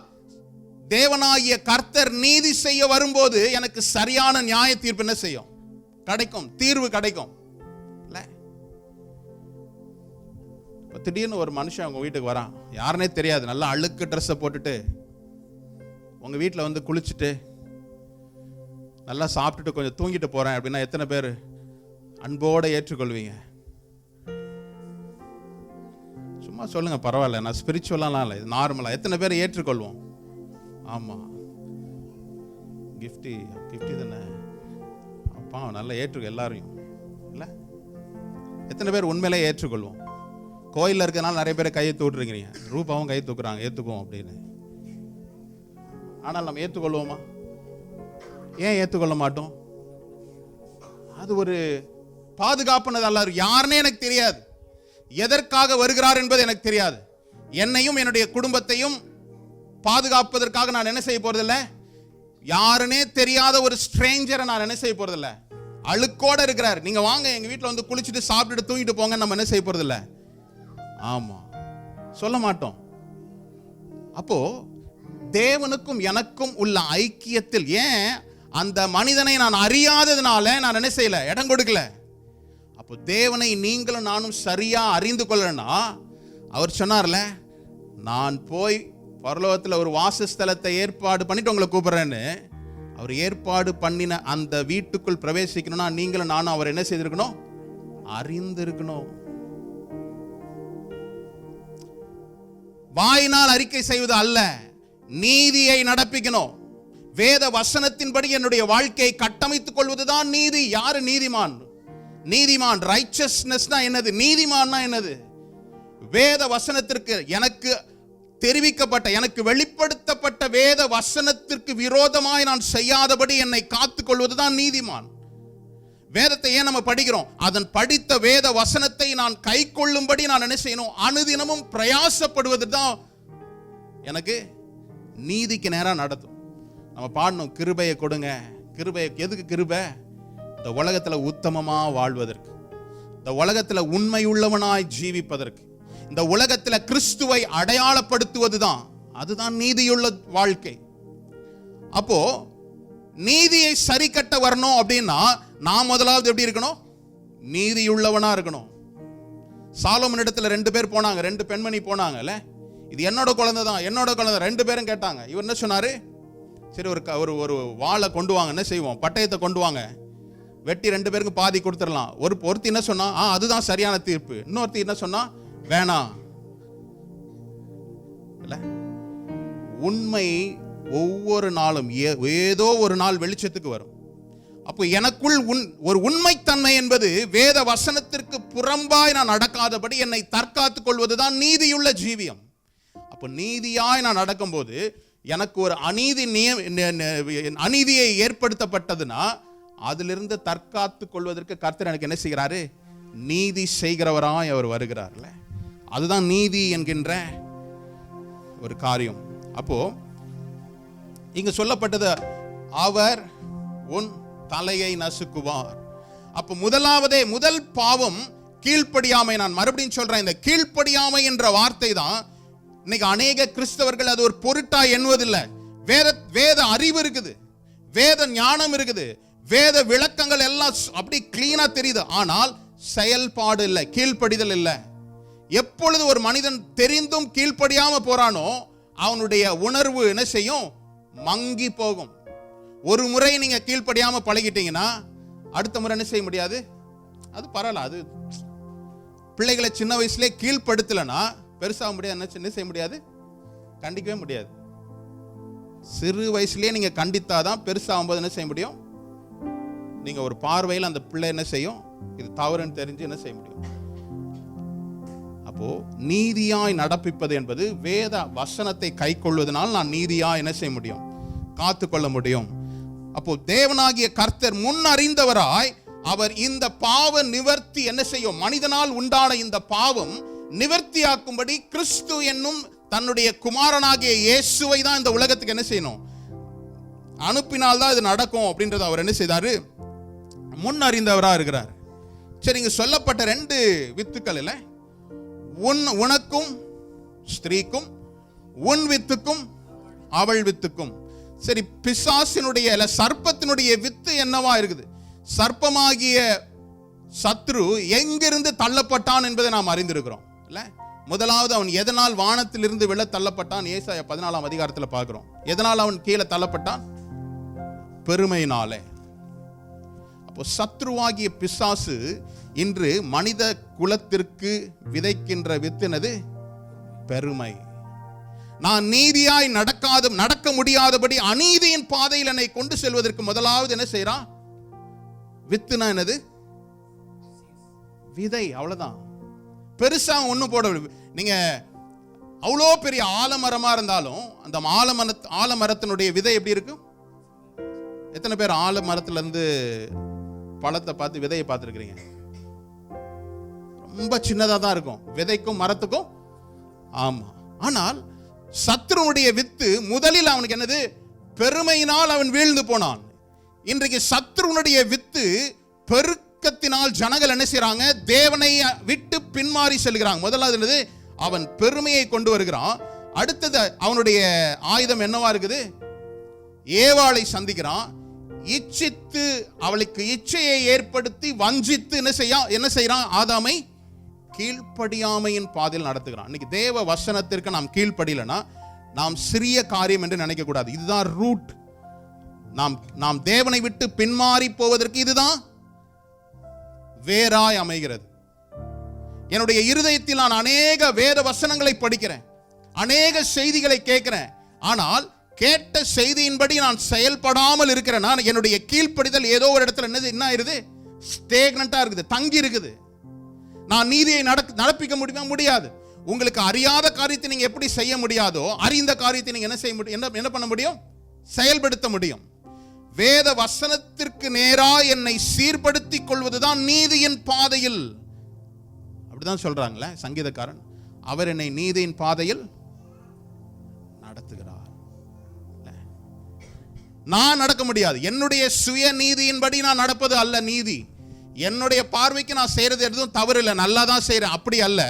தேவனாகிய கர்த்தர் நீதி செய்ய வரும்போது எனக்கு சரியான நியாய தீர்ப்பு என்ன செய்யும்? கிடைக்கும், தீர்வு கிடைக்கும். திடீர்னு ஒரு மனுஷன் உங்க வீட்டுக்கு வரான், யாருன்னே தெரியாது, நல்லா அழுக்கு ட்ரெஸ்ஸை போட்டுட்டு உங்க வீட்டில் வந்து குளிச்சுட்டு நல்லா சாப்பிட்டுட்டு கொஞ்சம் தூங்கிட்டு போறேன் அப்படின்னா எத்தனை பேர் அன்போடு ஏற்றுக்கொள்வீங்க? சும்மா சொல்லுங்க, பரவாயில்ல, நான் ஸ்பிரிச்சுவலாம் இல்லை, இது நார்மலா. எத்தனை பேர் ஏற்றுக்கொள்வோம்? ஆமா, கிஃப்டி தானே, அப்பா நல்லா ஏற்றுக்க எல்லாரையும் இல்லை. எத்தனை பேர் உண்மையிலே ஏற்றுக்கொள்வோம்? கோயிலில் இருக்கிறதுனால நிறைய பேர் கையை தூட்டுறீங்க, ரூபாவும் கை தூக்குறாங்க, ஏற்றுக்குவோம் அப்படின்னு. ஆனால் நம்ம ஏற்றுக்கொள்வோமா? ஏன் ஏற்றுக்கொள்ள மாட்டோம்? அது ஒரு பாதுகாப்புனது அல்ல. யாருன்னே எனக்கு தெரியாது, எதற்காக வருகிறார் என்பது எனக்கு தெரியாது. என்னையும் என்னுடைய குடும்பத்தையும் பாதுகாப்பதற்காக நான் என்ன செய்ய போறதில்லை. யாருன்னே தெரியாத ஒரு ஸ்ட்ரேஞ்சரை நான் என்ன செய்ய போறதில்லை. அழுக்கோட இருக்கிறார், நீங்க வாங்க எங்க வீட்டில் வந்து குளிச்சுட்டு சாப்பிட்டுட்டு தூங்கிட்டு போங்க, நம்ம என்ன செய்ய போறதில்லை. ஆமா, சொல்ல மாட்டோம். அப்போ தேவனுக்கும் எனக்கும் உள்ள ஐக்கியத்தில் ஏன் அந்த மனிதனை நான் அறியாததுனால நான் என்ன செய்யல, இடம் கொடுக்கல. அப்போ தேவனை நீங்களும் நானும் சரியா அறிந்து கொள்ளனா, அவர் சொன்னார்ல, நான் போய் பரலோகத்தில் ஒரு வாசஸ்தலத்தை ஏற்பாடு பண்ணிட்டு உங்களை கூப்பிடுறேன்னு. அவர் ஏற்பாடு பண்ணின அந்த வீட்டுக்குள் பிரவேசிக்கணும்னா நீங்களும் நானும் அவர் என்ன செய்திருக்கணும்? அறிந்திருக்கணும். வாயினால் அறிக்கை செய்வது அல்ல, நீதியை நடப்பிக்கணும். வேத வசனத்தின்படி என்னுடைய வாழ்க்கையை கட்டமைத்துக் கொள்வதுதான் நீதி. யாரு நீதிமான்? நீதிமான், ரைச்சஸ்னஸ்னா என்னது? நீதிமான்னா என்னது? வேத வசனத்திற்கு எனக்கு தெரிவிக்கப்பட்ட, எனக்கு வெளிப்படுத்தப்பட்ட வேத வசனத்திற்கு விரோதமாய் நான் செய்யாதபடி என்னை காத்துக் கொள்வதுதான் நீதிமான். வேதத்தை ஏன் நம்ம படிக்கிறோம்? அதன் படித்த வேத வசனத்தை நான் கை கொள்ளும்படி நான் என்ன செய்யணும்? அனுதினமும் பிரயாசப்படுவது தான் எனக்கு நீதிக்கு நேரம் நடத்தும். நம்ம பாடணும், கிருபையை கொடுங்க. கிருபை எதுக்கு? கிருபை இந்த உலகத்துல உத்தமமா வாழ்வதற்கு, இந்த உலகத்துல உண்மை உள்ளவனாய் ஜீவிப்பதற்கு, இந்த உலகத்துல கிறிஸ்துவை அடையாளப்படுத்துவதுதான், அதுதான் நீதியுள்ள வாழ்க்கை. அப்போ நீதியை சரி கட்ட வரணும் அப்படின்னா நான் முதலாவது எப்படி இருக்கணும்? நீதியுள்ளவனா இருக்கணும். சாலோமன் இடத்துல 2 பேர் போனாங்க, 2 பெண்மணி போனாங்கல்ல, இது என்னோட குழந்தை தான், என்னோட குழந்தை. 2 பேரும் கேட்டாங்க. இவர் என்ன சொன்னாரு? சரி, ஒரு வாளை கொண்டு வாங்க, என்ன செய்வோம், பட்டயத்தை கொண்டு வாங்க, வெட்டி 2 பேருக்கு பாதி கொடுத்துடலாம். ஒருத்தி என்ன சொன்னா, அதுதான் சரியான தீர்ப்பு. இன்னொருத்தி என்ன சொன்னா, வேணாம். உண்மை ஒவ்வொரு நாளும் ஏதோ ஒரு நாள் வெளிச்சத்துக்கு வரும். அப்போ எனக்குள் ஒரு உண்மைத்தன்மை என்பது வேத வசனத்திற்கு புறம்பாய் நான் நடக்காதபடி என்னை தற்காத்துக் கொள்வதுதான் நீதியுள்ள ஜீவியம். அப்போ நீதியாய் நான் நடக்கும்போது எனக்கு ஒரு அநீதியை ஏற்படுத்தப்பட்டதுன்னா அதிலிருந்து தற்காத்துக் கொள்வதற்கு கர்த்தர் எனக்கு என்ன செய்கிறாரு? நீதி செய்கிறவராய் அவர் வருகிறார்ல. அதுதான் நீதி என்கின்ற ஒரு காரியம். அப்போ இங்க சொல்லப்பட்டது, அவர் உன் தலையை நசுக்குவார். அப்ப முதல் பாவம் கீழ்ப்படியாமை. நான் மறுபடியும் சொல்றேன், இந்த கீழ்ப்படியாமை என்ற வார்த்தை தான் இன்னைக்கு அநேக கிறிஸ்தவர்கள் அது ஒரு பொருட்டா எண்ணுவதில்லை. வேத அறிவு இருக்குது, வேத ஞானம் இருக்குது, வேத விளக்கங்கள் எல்லாம் அப்படி கிளீனா தெரியுது. ஆனால் செயல்பாடு இல்லை, கீழ்ப்படிதல் இல்லை. எப்பொழுது ஒரு மனிதன் தெரிந்தும் கீழ்ப்படியாம போறானோ அவனுடைய உணர்வு என்ன செய்யும்? மங்கி போகும். ஒரு முறை நீங்க கீழ்ப்படியாம பழகிட்டீங்கன்னா அடுத்த முறை என்ன செய்ய முடியாது. அது பரவாயில்ல. அது பிள்ளைகளை சின்ன வயசுலேயே கீழ்ப்படுத்தலைன்னா பெருசாக முடியாது. என்ன செய்ய முடியாது? கண்டிக்கவே முடியாது. சிறு வயசுலேயே நீங்க கண்டித்தாதான் பெருசாகும்போது என்ன செய்ய முடியும்? நீங்க ஒரு பார்வையில் அந்த பிள்ளை என்ன செய்யும், இது தவறுன்னு தெரிஞ்சு என்ன செய்ய முடியும். அப்போ நீதியாய் நடப்பிப்பது என்பது வேத வசனத்தை கை கொள்வதனால் நான் நீதியாய் என்ன செய்ய முடியும்? காத்துக்கொள்ள முடியும். அப்போ தேவனாகிய கர்த்தர் முன் அறிந்தவராய் அவர் இந்த பாவ நிவர்த்தி என்ன செய்யும்? மனிதனால் உண்டான இந்த பாவம் நிவர்த்தியாக்கும்படி கிறிஸ்து என்னும் தன்னுடைய குமாரனாகிய இயேசுவை தான் இந்த உலகத்துக்கு என்ன செய்யணும்? அனுப்பினால்தான் இது நடக்கும் அப்படின்றத அவர் என்ன செய்தாரு? முன் அறிந்தவரா இருக்கிறார். சரி, இங்க சொல்லப்பட்ட 2 வித்துக்கள் இல்லை, உனக்கும் ஸ்திரீக்கும், உன் வித்துக்கும் அவள் வித்துக்கும். சரி, பிசாசினுடைய சர்ப்பத்தினுடைய வித்து என்னவா இருக்குது? சர்ப்பமாகிய சத்ரு எங்கிருந்து தள்ளப்பட்டான் என்பதை நாம் அறிந்திருக்கிறோம் இல்ல. முதலாவது அவன் எதனால் வானத்திலிருந்து விழ தள்ளப்பட்டான்? ஏசாயா 14ஆம் அதிகாரத்தில் பார்க்கிறோம். எதனால் அவன் கீழே தள்ளப்பட்டான்? பெருமையினாலே. அப்போ சத்ருவாகிய பிசாசு இன்று மனித குலத்திற்கு விதைக்கின்ற வித்தினது பெருமை. நான் நீதியாய் நடக்க முடியாதபடி அநீதியின் பாதையில் என்னை கொண்டு செல்வதற்கு முதலாவது என்ன செய்யறான்? வித்துனா என்னது? விதை. அவ்வளவுதான். பெருசா ஒண்ணு போட. நீங்க அவ்வளோ பெரிய ஆலமரமா இருந்தாலும் அந்த ஆலமரத்தினுடைய விதை எப்படி இருக்கும்? எத்தனை பேர் ஆலமரத்துல இருந்து பழத்தை பார்த்து விதையை பார்த்துருக்கிறீங்க? ரொம்ப சின்னதா தான் இருக்கும் விதைக்கும் மரத்துக்கும். ஆமா. ஆனால் சத்ருவுடைய வித்து முதலில் அவனுக்கு என்னது? பெருமையினால் அவன் வீழ்ந்து போனான். இன்றைக்கு சத்ருவுடைய வித்து பெருக்கத்தினால் ஜனங்கள் என்ன செய்றாங்க? தேவனை விட்டு பின்மாறி செல்கிறாங்க. முதலாவது என்னது? அவன் பெருமையை கொண்டு வருகிறான். அடுத்தது அவனுடைய ஆயுதம் என்னவா இருக்குது? ஏவாளை சந்திக்கிறான். இச்சித்து அவளுக்கு இச்சையை ஏற்படுத்தி வஞ்சித்து என்ன செய்யறான்? ஆதாமை கீழ்ப்படியாமையின் பாதையில் நடத்துகிறான். இன்னைக்கு தேவ வசனத்திற்கு நாம் கீழ்ப்படியலனா நாம் சிறிய காரியம் என்று நினைக்க கூடாது. இதுதான் ரூட். நாம் தேவனை விட்டு பின்மாறி போவதற்கு இதுதான் வேராய் அமைகிறது. என்னுடைய இருதயத்தில் நான் அநேக வேத வசனங்களை படிக்கிறேன், அநேக செய்திகளை கேட்கிறேன். ஆனால் கேட்ட செய்தியின்படி நான் செயல்படாமல் இருக்கிறேன். என்னுடைய கீழ்ப்படிதல் ஏதோ ஒரு இடத்துல என்ன ஆயிருது? ஸ்டேக்னண்டா இருக்குது, தங்கி இருக்குது. நான் நீதியை நடப்பிக்க முடியாது. உங்களுக்கு அறியாத காரியத்தை நீங்க எப்படி செய்ய முடியாதோ அறிந்த காரியத்தை நீங்க என்ன செய்ய முடியும்? என்ன பண்ண முடியும்? செயல்படுத்த முடியும். வேத வசனத்திற்கு நேரா என்னை சீர்படுத்திக் கொள்வதுதான் நீதியின் பாதையில். அப்படிதான் சொல்றாங்களே சங்கீதக்காரன். அவர் என்னை நீதியின் பாதையில் நடத்துகிறார். நான் நடக்க முடியாது. என்னுடைய சுய நீதியின்படி நான் நடப்பது அல்ல நீதி. என்னுடைய பார்வைக்கு நான் செய்யறது எதுவும் தவறு இல்லை, நல்லா தான் செய்யறேன், அப்படி அல்ல.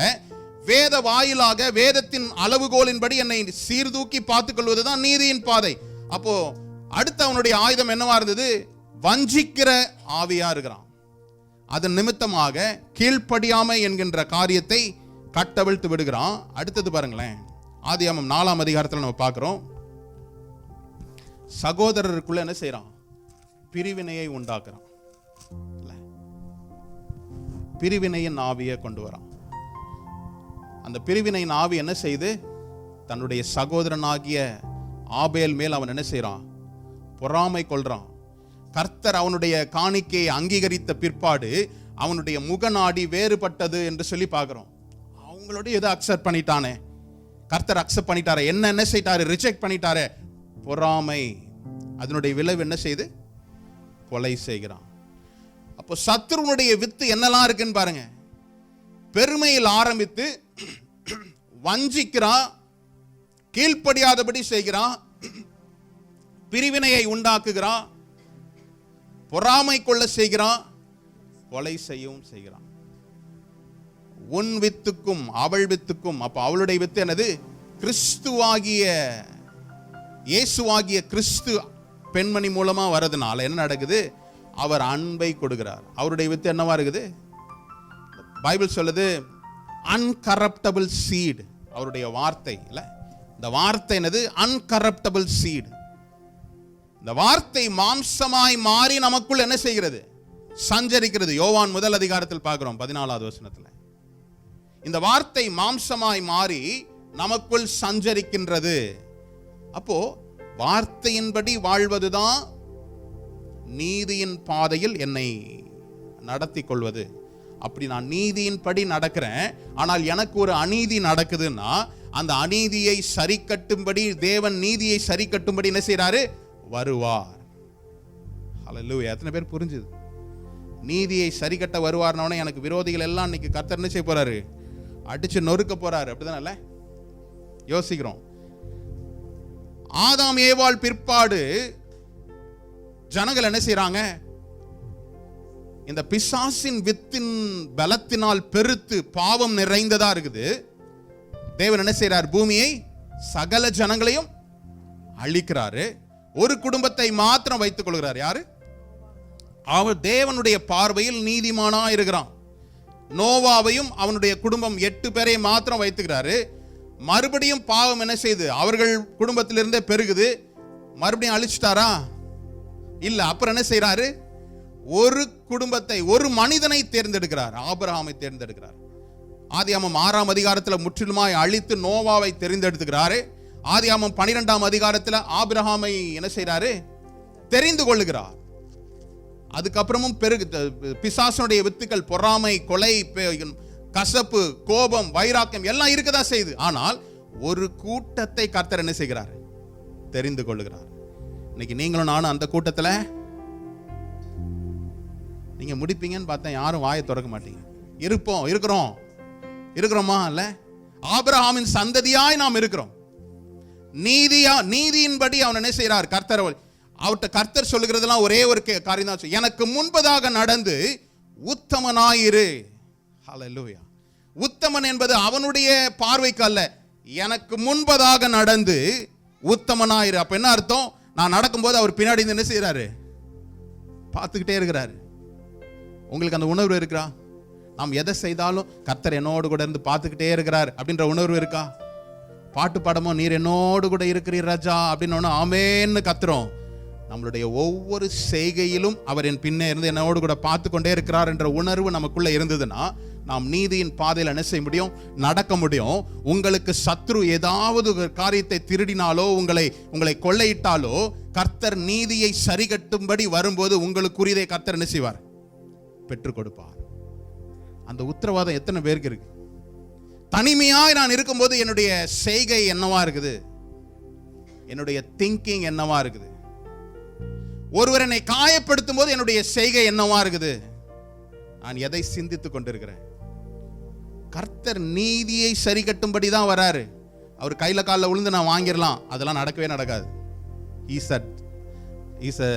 வேத வாயிலாக வேதத்தின் அளவுகோலின்படி என்னை சீர்தூக்கி பார்த்துக் கொள்வதுதான் நீதியின் பாதை. அப்போ அடுத்த அவனுடைய ஆயுதம் என்னவா இருந்தது? வஞ்சிக்கிற ஆவியா இருக்கிறான். அதன் நிமித்தமாக கீழ்ப்படியாமை என்கின்ற காரியத்தை கட்டவிழ்த்து விடுகிறான். அடுத்தது பாருங்களேன், ஆதியாகமம் 4ஆம் அதிகாரத்தில் நம்ம பார்க்கிறோம், சகோதரருக்குள்ள என்ன செய்யறான்? பிரிவினையை உண்டாக்குறான். பிரிவினையின் ஆவியை கொண்டு வரான். அந்த பிரிவினையின் ஆவி என்ன செய்து தன்னுடைய சகோதரனாகிய ஆபேல் மேல் அவன் என்ன செய்யறான்? பொறாமை கொள்றான். கர்த்தர் அவனுடைய காணிக்கையை அங்கீகரித்த பிற்பாடு அவனுடைய முகநாடி வேறுபட்டது என்று சொல்லி பார்க்கிறோம். அவங்களோட எதை அக்செப்ட் பண்ணிட்டானே, கர்த்தர் அக்செப்ட் பண்ணிட்டாரு, என்ன செய்தாரு? ரிஜெக்ட் பண்ணிட்டாரு. பொறாமை. அதனுடைய விளைவு என்ன செய்து? கொலை செய்கிறான். அப்போ சத்துருனுடைய வித்து என்னெல்லாம் இருக்குன்னு பாருங்க. பெருமையில் ஆரம்பித்து வஞ்சிக்கிறான், கீழ்ப்படியாதபடி செய்கிறான், பிரிவினையை உண்டாக்குகிறான், பொறாமை கொள்ள செய்கிறான், கொலை செய்யவும் செய்கிறான். உன் வித்துக்கும் அவள் வித்துக்கும், அப்ப அவளுடைய வித்து என்னது? கிறிஸ்துவாகிய இயேசுவாகிய கிறிஸ்து பெண்மணி மூலமா வரதுனால என்ன நடக்குது? அவர் அன்பை கொடுக்கிறார். அவருடைய வித்து என்னவா இருக்குது? பைபிள் சொல்லுது அன்கரப்டபிள் சீட். அவருடைய வார்த்தை இல்ல, இந்த வார்த்தை என்னது? அன்கரப்டபிள் சீட். இந்த வார்த்தை மாம்சமாய் மாறி நமக்குள் என்ன செய்கிறது? சஞ்சரிக்கிறது. யோவான் 1 அதிகாரத்தில் பார்க்கிறோம் 14வது வசனத்தில். இந்த வார்த்தை மாம்சமாய் மாறி நமக்குள் சஞ்சரிக்கின்றது. அப்போ வார்த்தையின்படி வாழ்வதுதான் நீதியின் பாதையில் என்னை நடத்தி கொள்வது. அப்படி நான் நீதியின் படி நடக்கிறேன், ஆனால் எனக்கு ஒரு அநீதி நடக்குதுன்னா அந்த அநீதியை சரி கட்டும்படி தேவன் நீதியை சரி கட்டும்படி என்ன செய்யறாரு? வருவார். ஹல்லேலூயா. எத்தனை பேர் புரிஞ்சுது? நீதியை சரி கட்ட வருவார்னவனே எனக்கு விரோதிகள் எல்லாம் இன்னைக்கு கர்த்தர் என்ன செய்ய போறாரு? அடிச்சு நொறுக்க போறாரு. அப்படிதானே யோசிக்கிறோம். ஆதாம் ஏவாள் பிற்பாடு ஜனங்கள் என்ன செய்யறாங்க? இந்த பிசாசின் வித்தின் பலத்தினால் பெருத்து பாவம் நிறைந்ததா இருக்குது. தேவன் என்ன செய்யறார்? பூமியை சகல ஜனங்களையும் அழிக்கிறாரு. ஒரு குடும்பத்தை மாத்திரம் வைத்துக் கொள்கிறார். யாரு? அவர் தேவனுடைய பார்வையில் நீதிமானா இருக்கிறான். நோவாவையும் அவனுடைய குடும்பம் 8 பேரை மாத்திரம் வைத்துக்கிறாரு. மறுபடியும் பாவம் என்ன செய்து அவர்கள் குடும்பத்திலிருந்தே பெருகுது. மறுபடியும் அழிச்சிட்டாரா? இல்ல. அப்புறம் என்ன செய்யறாரு? ஒரு குடும்பத்தை, ஒரு மனிதனை தேர்ந்தெடுக்கிறார். ஆபிரகாமை தேர்ந்தெடுக்கிறார். ஆதியாகமம் 6ஆம் அதிகாரத்தில் முற்றிலுமாய் அழித்து நோவாவை தெரிந்தெடுத்துக்கிறாரு. ஆதியாகமம் 12ஆம் அதிகாரத்தில் ஆபிரகாமை என்ன செய்யறாரு? தெரிந்து கொள்ளுகிறார். அதுக்கப்புறமும் பிசாசனுடைய வித்துக்கள் பொறாமை, கொலை, கசப்பு, கோபம், வைராக்கியம் எல்லாம் இருக்கதா செய்யுது. ஆனால் ஒரு கூட்டத்தை கர்த்தர் என்ன செய்கிறார்? தெரிந்து கொள்ளுகிறார். இன்னைக்கு நீங்களும் நானும் அந்த கூட்டத்தில் நீங்க முடிப்பீங்கன்னு பார்த்தா யாரும் வாயை திறக்க மாட்டீங்க. இருக்கிறோமா? இல்ல, ஆபிரகாமின் சந்ததியாய் நாம் இருக்கிறோம். நீதியின்படி அவன் என்ன செய்யறார்? கர்த்தர் சொல்லுகிறதெல்லாம் ஒரே ஒரு காரியம் தான். எனக்கு முன்பதாக நடந்து உத்தமனாயிரு. ஹல்லேலூயா. உத்தமன் என்பது அவனுடைய பார்வைக்கு அல்ல, எனக்கு முன்பதாக நடந்து உத்தமனாயிரு. அப்ப என்ன அர்த்தம்? நான் நடக்கும்போது அவர் பின்னாடி என்ன செய்யறாரு? பார்த்துக்கிட்டே இருக்கிறாரு. உங்களுக்கு அந்த உணர்வு இருக்கா? நாம் எதை செய்தாலும் கர்த்தர் என்னோடு கூட இருந்து பார்த்துக்கிட்டே இருக்கிறார் அப்படின்ற உணர்வு இருக்கா? பாட்டு பாடமோ நீர் என்னோடு கூட இருக்கிறீர் ராஜா அப்படின்னு ஆமேன்னு கத்துறோம். நம்மளுடைய ஒவ்வொரு செய்கையிலும் அவர் என் பின்னே இருந்து என்னோடு கூட பார்த்து கொண்டே இருக்கிறார் என்ற உணர்வு நமக்குள்ள இருந்ததுன்னா நாம் நீதியின் பாதையில் என்ன செய்ய முடியும்? நடக்க முடியும். உங்களுக்கு சத்ரு ஏதாவது காரியத்தை திருடினாலோ உங்களை கொள்ளையிட்டாலோ கர்த்தர் நீதியை சரி கட்டும்படி வரும்போது உங்களுக்குரியதை கர்த்தர் என்ன செய்வார்? பெற்றுக் கொடுப்பார். அந்த உத்தரவாதம் எத்தனை பேருக்கு இருக்கு? தனிமையாய் நான் இருக்கும்போது என்னுடைய செய்கை என்னவா இருக்குது? என்னுடைய திங்கிங் என்னவா இருக்குது? ஒருவர் என்னை காயப்படுத்தும் போது என்னுடைய செய்கை என்னவா இருக்குது? நான் எதை சிந்தித்துக் கொண்டிருக்கிறேன்? கர்த்தர் நீதியை சரி கட்டும்படி தான் வராரு. அவர் கையில காலில் விழுந்து நான் வாங்கிடலாம், அதெல்லாம் நடக்கவே நடக்காது. He's a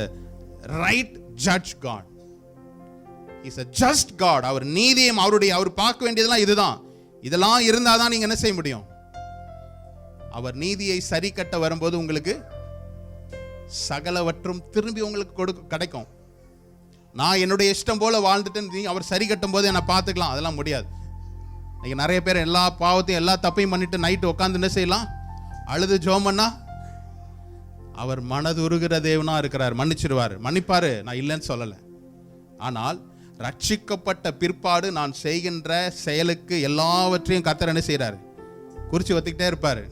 right judge God. He's a just God. அவர் நீதியும் அவர் பார்க்க வேண்டியதெல்லாம் இதுதான். இதெல்லாம் இருந்தாதான் நீங்க என்ன செய்ய முடியும்? அவர் நீதியை சரி கட்ட வரும்போது உங்களுக்கு சகலவற்றும் திரும்பி உங்களுக்கு கிடைக்கும். நான் என்னுடைய இஷ்டம் போல வாழ்ந்துட்டு அவர் சரி கட்டும் போது என்னை பார்த்துக்கலாம், அதெல்லாம் முடியாது. இன்னைக்கு நிறைய பேர் எல்லா பாவத்தையும் எல்லா தப்பையும் பண்ணிட்டு நைட்டு உட்காந்து என்ன செய்யலாம், அழுது ஜெபம் பண்ணா அவர் மனதுருகிற தேவனா இருக்கிறார், மன்னிச்சிருவார், மன்னிப்பாரு, நான் இல்லைன்னு சொல்லலை. ஆனால் ரட்சிக்கப்பட்ட பிற்பாடு நான் செய்கின்ற செயலுக்கு எல்லாவற்றையும் கர்த்தர் என்ன செய்யறாரு, குறிச்சு வத்திக்கிட்டே இருப்பாரு.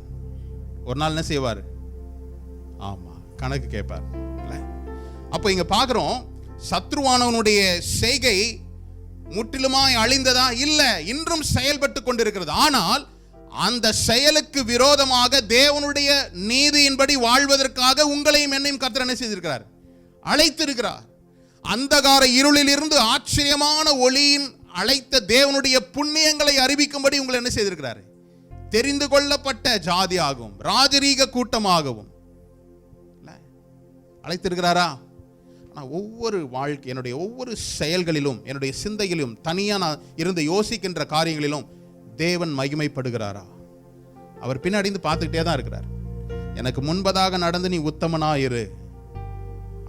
ஒரு நாள் என்ன செய்வார், ஆமா கணக்கு கேட்பார். அப்போ இங்க பார்க்கிறோம், சத்ருவானவனுடைய செய்கை முற்றிலுமாய் அழிந்ததா? இல்ல, இன்றும் செயல்பட்டு கொண்டிருக்கிறது. ஆனால் அந்த செயலுக்கு விரோதமாக தேவனுடைய நீதியின்படி வாழ்வதற்காக உங்களையும் என்னையும் கர்த்தர் என்ன செய்திருக்கிறார், அழைத்திருக்கிறார். அந்தகார இருளில் இருந்து ஆச்சரியமான ஒளியின் அழைத்த தேவனுடைய புண்ணியங்களை அறிவிக்கும்படி உங்களை என்ன செய்திருக்கிறார், தெரிந்து கொள்ளப்பட்ட ஜாதியாகவும் ராஜரீக கூட்டமாகவும் அழைத்திருக்கிறாரா? நான் ஒவ்வொரு வாழ்க்கை, என்னுடைய ஒவ்வொரு செயல்களிலும், என்னுடைய சிந்தையிலும், தனியாக நான் இருந்து யோசிக்கின்ற காரியங்களிலும் தேவன் மகிமைப்படுகிறாரா? அவர் பின்னாடி பார்த்துக்கிட்டே தான் இருக்கிறார். எனக்கு முன்பதாக நடந்து நீ உத்தமனா இரு,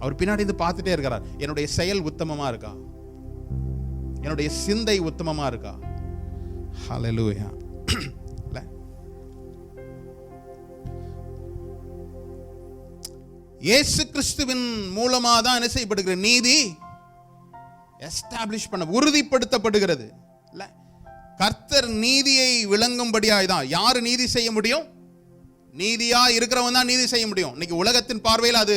அவர் பின்னாடி பார்த்துட்டே இருக்கிறார். என்னுடைய செயல் உத்தமமா இருக்கா, என்னுடைய சிந்தை உத்தமமா இருக்கா? ஹல்லேலூயா. இயேசு கிறிஸ்துவின் மூலமா தான் என்ன செய்யப்படுகிற நீதி எஸ்டாப்ளிஷ் பண்ண, உறுதிப்படுத்தப்படுகிறது. இல்ல, கர்த்தர் நீதியை விளங்கும்படியாய் தான். யாரு நீதி செய்ய முடியும்? நீதியா இருக்கிறவன் தான் நீதி செய்ய முடியும். இன்னைக்கு உலகத்தின் பார்வையில் அது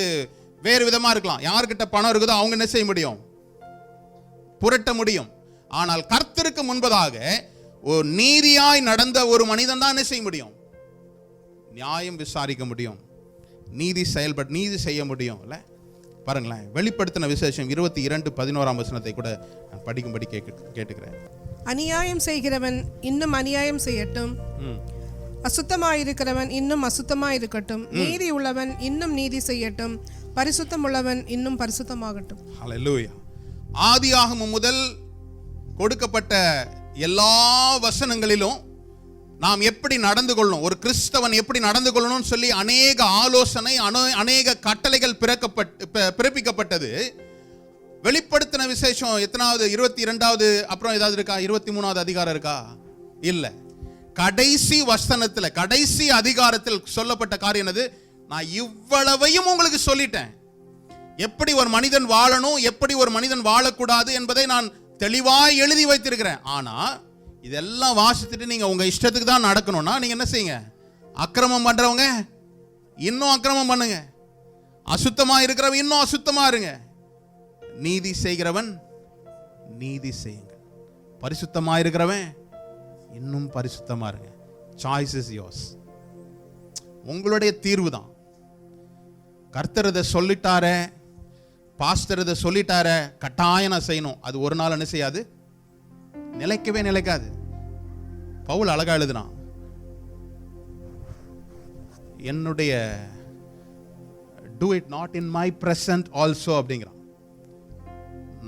வேறு விதமா இருக்கலாம். யார்கிட்ட பணம் இருக்குதோ அவங்க என்ன செய்ய முடியும், புரட்ட முடியும். ஆனால் கர்த்தருக்கு முன்பதாக ஒரு நீதியாய் நடந்த ஒரு மனிதன் தான் என்ன செய்ய முடியும், நியாயம் விசாரிக்க முடியும், நீதி செயல்பட்டு நீதி செய்ய முடியும். இல்ல, பாருங்களேன், வெளிப்படுத்தின விசேஷம் 22:11 கூட நான் படிக்கும்படி கேட்டுக்கிறேன்.
அநியாயம் செய்கிறவன் இன்னும் அநியாயம் செய்யட்டும், அசுத்தமாயிருக்கிறவன் இன்னும் அசுத்தமாயிருக்கட்டும், நீதி உள்ளவன் இன்னும் நீதி செய்யட்டும், பரிசுத்தம் உள்ளவன் இன்னும் பரிசுத்தமாகட்டும்.
ஹல்லேலூயா. ஆதியாகமம் முதல் கொடுக்கப்பட்ட எல்லா வசனங்களிலும் நாம் எப்படி நடந்து கொள்ளணும், ஒரு கிறிஸ்தவன் எப்படி நடந்து கொள்ளணும்னு சொல்லி அநேக ஆலோசனை, அநேக கட்டளைகள் பிறப்பிக்கப்பட்டது. வெளிப்படுத்தின விசேஷம் எத்தனாவது, 22வது, அப்புறம் ஏதாவது இருக்கா, 23வது அதிகாரம் இருக்கா? இல்ல. கடைசி வசனத்துல, கடைசி அதிகாரத்தில் சொல்லப்பட்ட காரியம் என்னது? நான் இவ்வளவையும் உங்களுக்கு சொல்லிட்டேன். எப்படி ஒரு மனிதன் வாழணும், எப்படி ஒரு மனிதன் வாழக்கூடாது என்பதை நான் தெளிவாய் எழுதி வைத்திருக்கிறேன். ஆனா இதெல்லாம் வாசித்துட்டு நீங்க உங்க இஷ்டத்துக்கு தான் நடக்கணும்னா நீங்க என்ன செய்யுங்க, அக்கிரமம் பண்றவங்க இன்னும் அக்கிரமம் பண்ணுங்க, அசுத்தமா இருக்கிறவன் இன்னும் அசுத்தமா இருங்க, நீதி செய்கிறவன் நீதி செய்யுங்க, பரிசுத்தமா இருக்கிறவன் இன்னும் பரிசுத்தமா இருங்க. Choice is yours. உங்களுடைய தீர்வு தான். கர்த்தர் இதை சொல்லிட்டாரே, பாஸ்டர் இதை சொல்லிட்டாரே, கட்டாயம் நான் செய்யணும், அது ஒரு நாள் என்ன செய்யாது, நிலைக்கவே நிலைக்காது. பவுல் அழகா எழுதுனான், என்னுடைய do it not in my present also அப்படிங்கிறான்.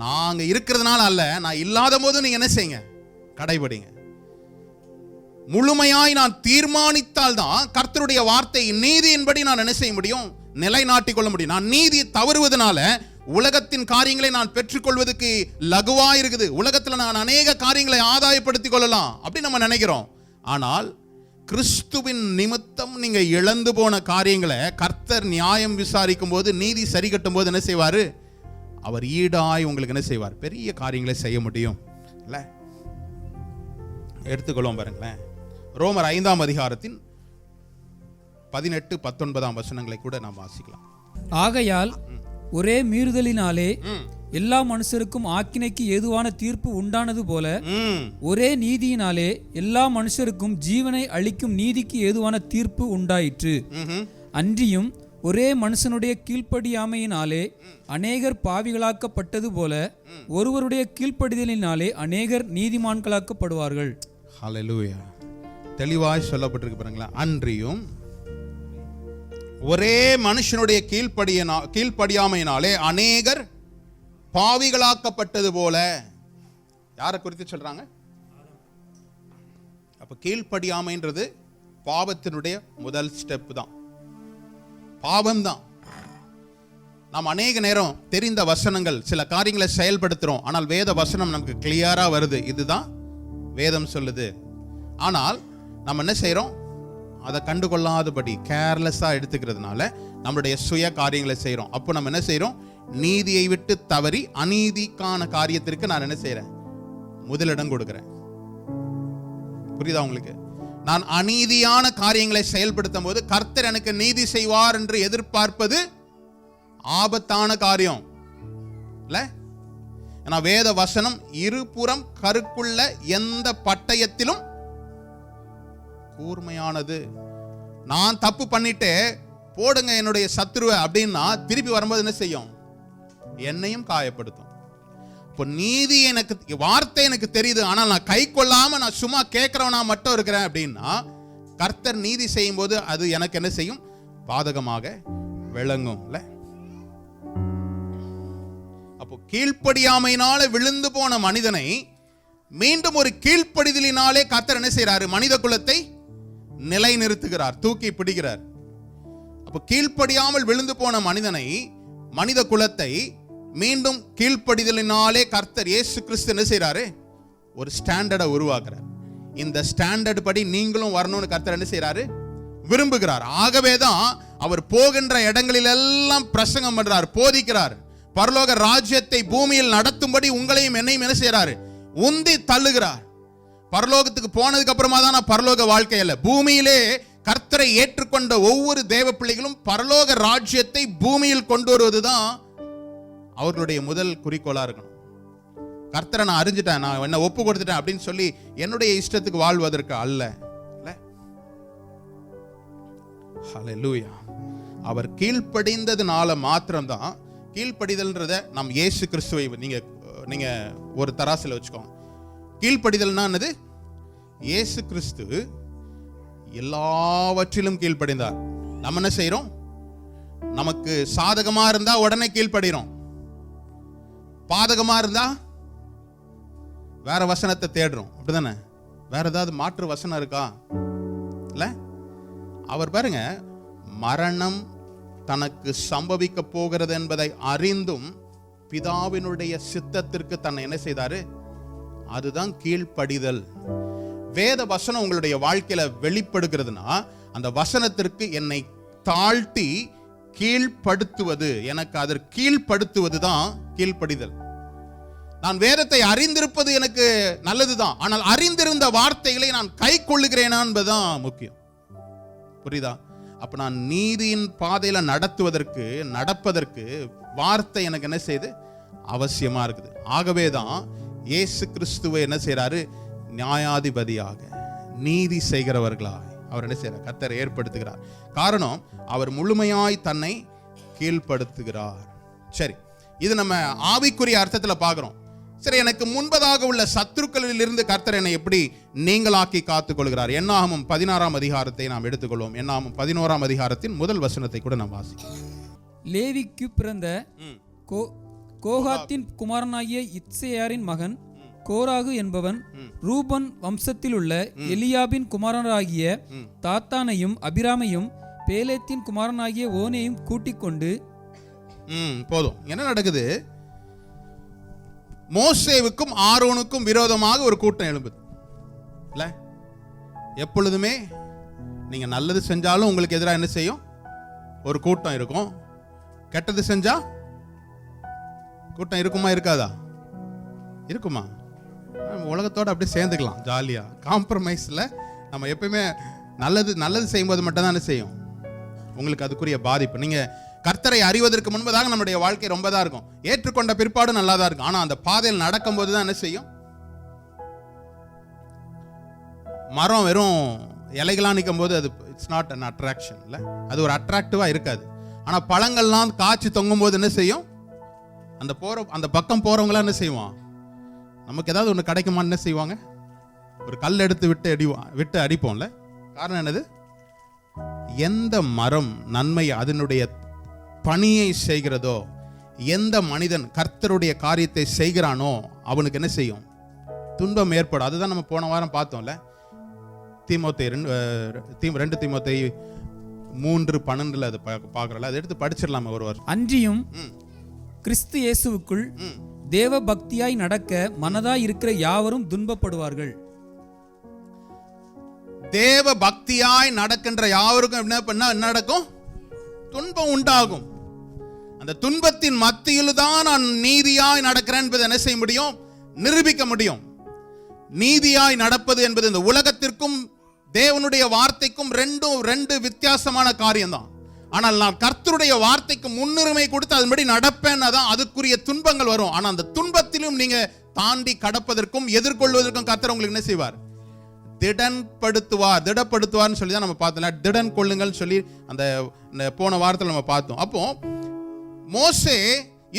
நாங்க இருக்கிறதுனால அல்ல, நான் இல்லாத போது நீங்க என்ன செய்யுங்க, கடைபிடிங்க. முழுமையாய் நான் தீர்மானித்தால் தான் கர்த்தருடைய வார்த்தை நீதியின்படி நான் என்ன செய்ய முடியும், நிலைநாட்டிக் கொள்ள முடியும். நான் நீதி தவறுவதனால உலகத்தின் காரியங்களை நான் பெற்றுக்கொள்வதற்கு லகுவா இருக்குது. உலகத்தில் நான் அநேக காரியங்களை ஆதாயப்படுத்திக் கொள்ளலாம் அப்படி நம்ம நினைக்கிறோம். ஆனால் கிறிஸ்துவின் நிமித்தம் நீங்க இழந்து போன காரியங்களை கர்த்தர் நியாயம் விசாரிக்கும் போது, நீதி சரி கட்டும் போது என்ன செய்வாரு, அவர் ஈடாய் உங்களுக்கு என்ன செய்வார், பெரிய காரியங்களை செய்ய முடியும். இல்ல, எடுத்துக்கொள்வோம் பாருங்களேன். ரோமர் 5ஆம் அதிகாரத்தின் 18-19 வசனங்களை கூட நாம் வாசிக்கலாம்.
ஆகையால் ஒரே மீறுதலினாலே எல்லா மனுஷருக்கும் ஆக்கினைக்கு ஏதுவான தீர்ப்பு உண்டானது போல, ஒரே நீதியினாலே எல்லா மனுஷருக்கும் ஜீவனை அளிக்கும் நீதிக்கு ஏதுவான தீர்ப்பு உண்டாயிற்று. அன்றியும் ஒரே மனுஷனுடைய கீழ்ப்படியாமையினாலே அநேகர் பாவிகளாக்கப்பட்டது போல, ஒருவருடைய கீழ்ப்படிதலினாலே அநேகர் நீதிமான்களாக்கப்படுவார்கள்.
ஹல்லேலூயா. தெளிவாய் சொல்லப்பட்டிருக்கு பாருங்களா. அன்றியும் ஒரே மனுஷனுடைய கீழ்ப்படியாமையினாலே அநேகர் பாவிகளாக்கப்பட்டது போல. யாரை குறித்து சொல்றாங்க? அப்ப கீழ்ப்படியாமைன்றது பாவத்தினுடைய முதல் ஸ்டெப் தான், பாவம் தான். நாம் அநேக நேரம் தெரிந்த வசனங்கள் சில காரியங்களை செயல்படுத்துறோம், ஆனால் வேத வசனம் நமக்கு கிளியரா வருது, இதுதான் வேதம் சொல்லுது. ஆனால் நம்ம என்ன செய்யறோம்? அதை கண்டுகொள்ளாதபடி கேர்லெஸ்ஸா எடுத்துக்கிறதுனால நம்மளுடைய சுய காரியங்களை செய்யறோம். அப்போ நம்ம என்ன செய்யறோம்? நீதியை விட்டு தவறி அநீதிக்கான காரியத்திற்கு நான் என்ன செய்யறேன்? முதலிடம் கொடுக்கிறேன். புரியுதா உங்களுக்கு? நான் அநீதியான காரியங்களை செயல்படுத்தும் போது கர்த்தர் எனக்கு நீதி செய்வார் என்று எதிர்பார்ப்பது ஆபத்தான காரியம் இல்ல? ஏன்னா வேத வசனம் இருபுறம் கருக்குள்ள எந்த பட்டயத்திலும் கூர்மையானது. நான் தப்பு பண்ணிட்டு போடுங்க என்னுடைய சத்துருவை அப்படின்னா திருப்பி வரும்போது என்ன செய்யும்? என்னையும் காயப்படுத்தும். இப்போ நீதி எனக்கு, வார்த்தை எனக்கு தெரியுது, ஆனால் நான் கை கொள்ளாம நான் சும்மா கேட்கிறவனா மட்டும் இருக்கிறேன் அப்படின்னா கர்த்தர் நீதி செய்யும் போது அது எனக்கு என்ன செய்யும்? பாதகமாக விளங்கும் இல்ல? அப்போ கீழ்ப்படியாமையினால விழுந்து போன மனிதனை மீண்டும் ஒரு கீழ்ப்படிதலினாலே கர்த்தர் என்ன செய்யறாரு? மனித குலத்தை நிலைநிறுத்துகிறார், தூக்கி பிடிக்கிறார். அப்போ கீழ்ப்படியாமல் விழுந்து போன மனிதனை, மனித குலத்தை மீண்டும் கீழ்ப்படிதலினாலே கர்த்தர் இயேசு கிறிஸ்து என்ன செய்யறாரு? ஒரு ஸ்டாண்டர்டை உருவாக்குறார். இந்த ஸ்டாண்டர்ட் படி நீங்களும் வரணும்னு கர்த்தர் என்ன செய்யறாரு? விரும்புகிறார். ஆகவேதான் அவர் போகின்ற இடங்களிலெல்லாம் பிரசங்கம் பண்றார், போதிக்கிறார். பரலோக ராஜ்யத்தை பூமியில் நடத்தும்படி உங்களையும் என்னையும் என்ன செய்யறாரு? உந்தி தள்ளுகிறார். பரலோகத்துக்கு போனதுக்கு அப்புறமா தான் பரலோக வாழ்க்கை அல்ல, பூமியிலே கர்த்தரை ஏற்றுக்கொண்ட ஒவ்வொரு தேவ பிள்ளைகளும் பரலோக ராஜ்யத்தை பூமியில் கொண்டு வருவதுதான் அவர்களுடைய முதல் குறிக்கோளா இருக்கணும். கர்த்தரை நான் அறிஞ்சிட்டேன், நான் என்ன ஒப்பு கொடுத்துட்டேன் அப்படின்னு சொல்லி என்னுடைய இஷ்டத்துக்கு வாழ்வதற்கு அல்ல. ஹல்லேலூயா. அவர் கீழ்ப்படிந்ததுனால மாத்திரம்தான். கீழ்ப்படிதல்ன்றத நம் இயேசு கிறிஸ்துவை நீங்க ஒரு தராசில வச்சுக்கோங்க. கீழ்ப்படிதல்னா என்னது? இயேசு கிறிஸ்து எல்லாவற்றிலும் கீழ்ப்படிந்தார். நம்ம என்ன செய்யறோம்? நமக்கு சாதகமா இருந்தா உடனே கீழ்ப்படிறோம், பாதகமா இருந்தா வேற வசனத்தை தேடுறோம். அப்படிதானே? வேற ஏதாவது மாற்று வசனம் இருக்கா? இல்ல. அவர் பாருங்க, மரணம் தனக்கு சம்பவிக்க போகிறது என்பதை அறிந்தும் பிதாவினுடைய சித்தத்திற்கு தன்னை என்ன செய்தாரு? அதுதான் கீழ்ப்படிதல். வேத வசனம் உங்களுடைய வாழ்க்கையில வெளிப்படுகிறதுனா அந்த வசனத்திற்கு என்னை தாழ்த்தி கீழ்ப்படுத்துவது, எனக்கு அதற்கு கீழ்ப்படுத்துவது தான் கீழ்ப்படிதல். நான் வேதத்தை அறிந்திருப்பது எனக்கு நல்லதுதான், ஆனால் அறிந்திருந்த வார்த்தைகளை நான் கை கொள்ளுகிறேனா என்பதுதான் முக்கியம். புரியுதா? அப்ப நான் நீதியின் பாதையில நடப்பதற்கு வார்த்தை எனக்கு என்ன செய்யுது? அவசியமா இருக்குது. ஆகவேதான் இயேசு கிறிஸ்துவை என்ன செய்யறாரு? நியாயாதிபதியாக, நீதி செய்கிறவர்களாய் அவர் என்ன செய்யறார்? கர்த்தர் ஏற்படுத்துகிறார். காரணம், அவர் முழுமையாய் தன்னை கீழ்ப்படுத்துகிறார். சரி, இது நம்ம ஆவிக்குரிய அர்த்தத்துல பார்க்கிறோம். சரி, எனக்கு முன்பதாக உள்ள சத்துருக்களில் இருந்து கர்த்தர் என்னை எப்படி நீங்களாக்கி காத்துக் கொள்கிறார்? என்னாகமம் 16ஆம் அதிகாரத்தை நாம் எடுத்துக்கொள்வோம். என்னாகமம் 11ஆம் அதிகாரத்தின் முதல் வசனத்தை கூட நாம் வாசிக்கிறோம்.
லேவிக்கு பிறந்த கோகாத்தின் குமாரனாகிய இத்சேயாரின் மகன் கோராகு என்பவன் ரூபன் வம்சத்தில் உள்ள எலியாபின் குமாரனாகிய தாத்தானையும் அபிராமையும் பேலேத்தின் குமாரனாகிய ஓனையும் கூட்டிக் கொண்டு
போதும். என்ன நடக்குது? மோசேவுக்கும் ஆரோனுக்கும் விரோதமாக ஒரு கூட்டம் எழும்புது இல்ல? எப்பொழுதுமே நீங்க நல்லது செஞ்சாலும் உங்களுக்கு எதிராக என்ன செய்யும்? ஒரு கூட்டம் இருக்கும். கெட்டது செஞ்சா கூட்டம் இருக்குமா இருக்காதா? இருக்குமா? உலகத்தோட அப்படியே சேர்ந்துக்கலாம் ஜாலியா. காம்ப்ரமைஸ்ல நம்ம எப்பயுமே நல்லது செய்யும்போது மட்டும் தான் என்ன செய்யும்? உங்களுக்கு அதுக்குரிய பாதிப்பு. நீங்க கர்த்தரை அறிவதற்கு முன்பதாக நம்முடைய வாழ்க்கை ரொம்ப தான் இருக்கும். ஏற்றுக்கொண்ட பிற்பாடு நல்லா தான் இருக்கும். ஆனா அந்த பாதையில் நடக்கும்போது தான் என்ன செய்யும்? மரம் வெறும் இலைகளாக நிற்கும் போது அது இட்ஸ் நாட் அன் அட்ராக்ஷன் இல்ல, அது ஒரு அட்ராக்டிவா இருக்காது. ஆனா பழங்கள்லாம் காய்ச்சி தொங்கும் போது என்ன செய்யும்? அந்த பக்கம் போறவங்களாம் என்ன செய்வான்? நமக்கு ஏதாவது ஒன்று கிடைக்குமான்னு என்ன செய்வாங்க? ஒரு கல் எடுத்து விட்டு அடிப்போம்ல. காரணம் என்னது? எந்த மரம் நன்மை அதனுடைய பணியை செய்கிறதோ, எந்த மனிதன் கர்த்தருடைய காரியத்தை செய்கிறானோ அவனுக்கு என்ன செய்யும்? துன்பம் ஏற்படும். அதுதான் நம்ம போன வாரம் பார்த்தோம்ல. 2 தீமோத்தேயு 3:12 அது பார்க்கறல, அதை எடுத்து படிச்சிடலாமே ஒரு வருஷம்.
அன்றியும் கிறிஸ்து இயேசுவுக்குள் தேவ பக்தியாய் நடக்க மனதாய் இருக்கிற யாவரும் துன்பப்படுவார்கள்.
தேவ பக்தியாய் நடக்கின்ற யாவருக்கும் என்ன நடக்கும்? துன்பம் உண்டாகும். அந்த துன்பத்தின் மத்தியில் தான் நான் நீதியாய் நடக்கிறேன் என்பதை என்ன செய்ய முடியும்? நிரூபிக்க முடியும். நீதியாய் நடப்பது என்பது இந்த உலகத்திற்கும் தேவனுடைய வார்த்தைக்கும் ரெண்டு வித்தியாசமான காரியம்தான். ஆனால் நான் கர்த்தருடைய வார்த்தைக்கு முன்னுரிமை கொடுத்து அதன்படி நடப்பேன், தான் அதுக்குரிய துன்பங்கள் வரும். ஆனால் அந்த துன்பத்திலும் நீங்க தாண்டி கடப்பதற்கும் எதிர்கொள்வதற்கும் கர்த்தர் உங்களுக்கு என்ன செய்வார்? திடப்படுத்துவார்னு சொல்லி தான் நம்ம பார்த்தோம். திடன் கொள்ளுங்கள் சொல்லி அந்த போன வாரத்தில் நம்ம பார்த்தோம். அப்போ மோசே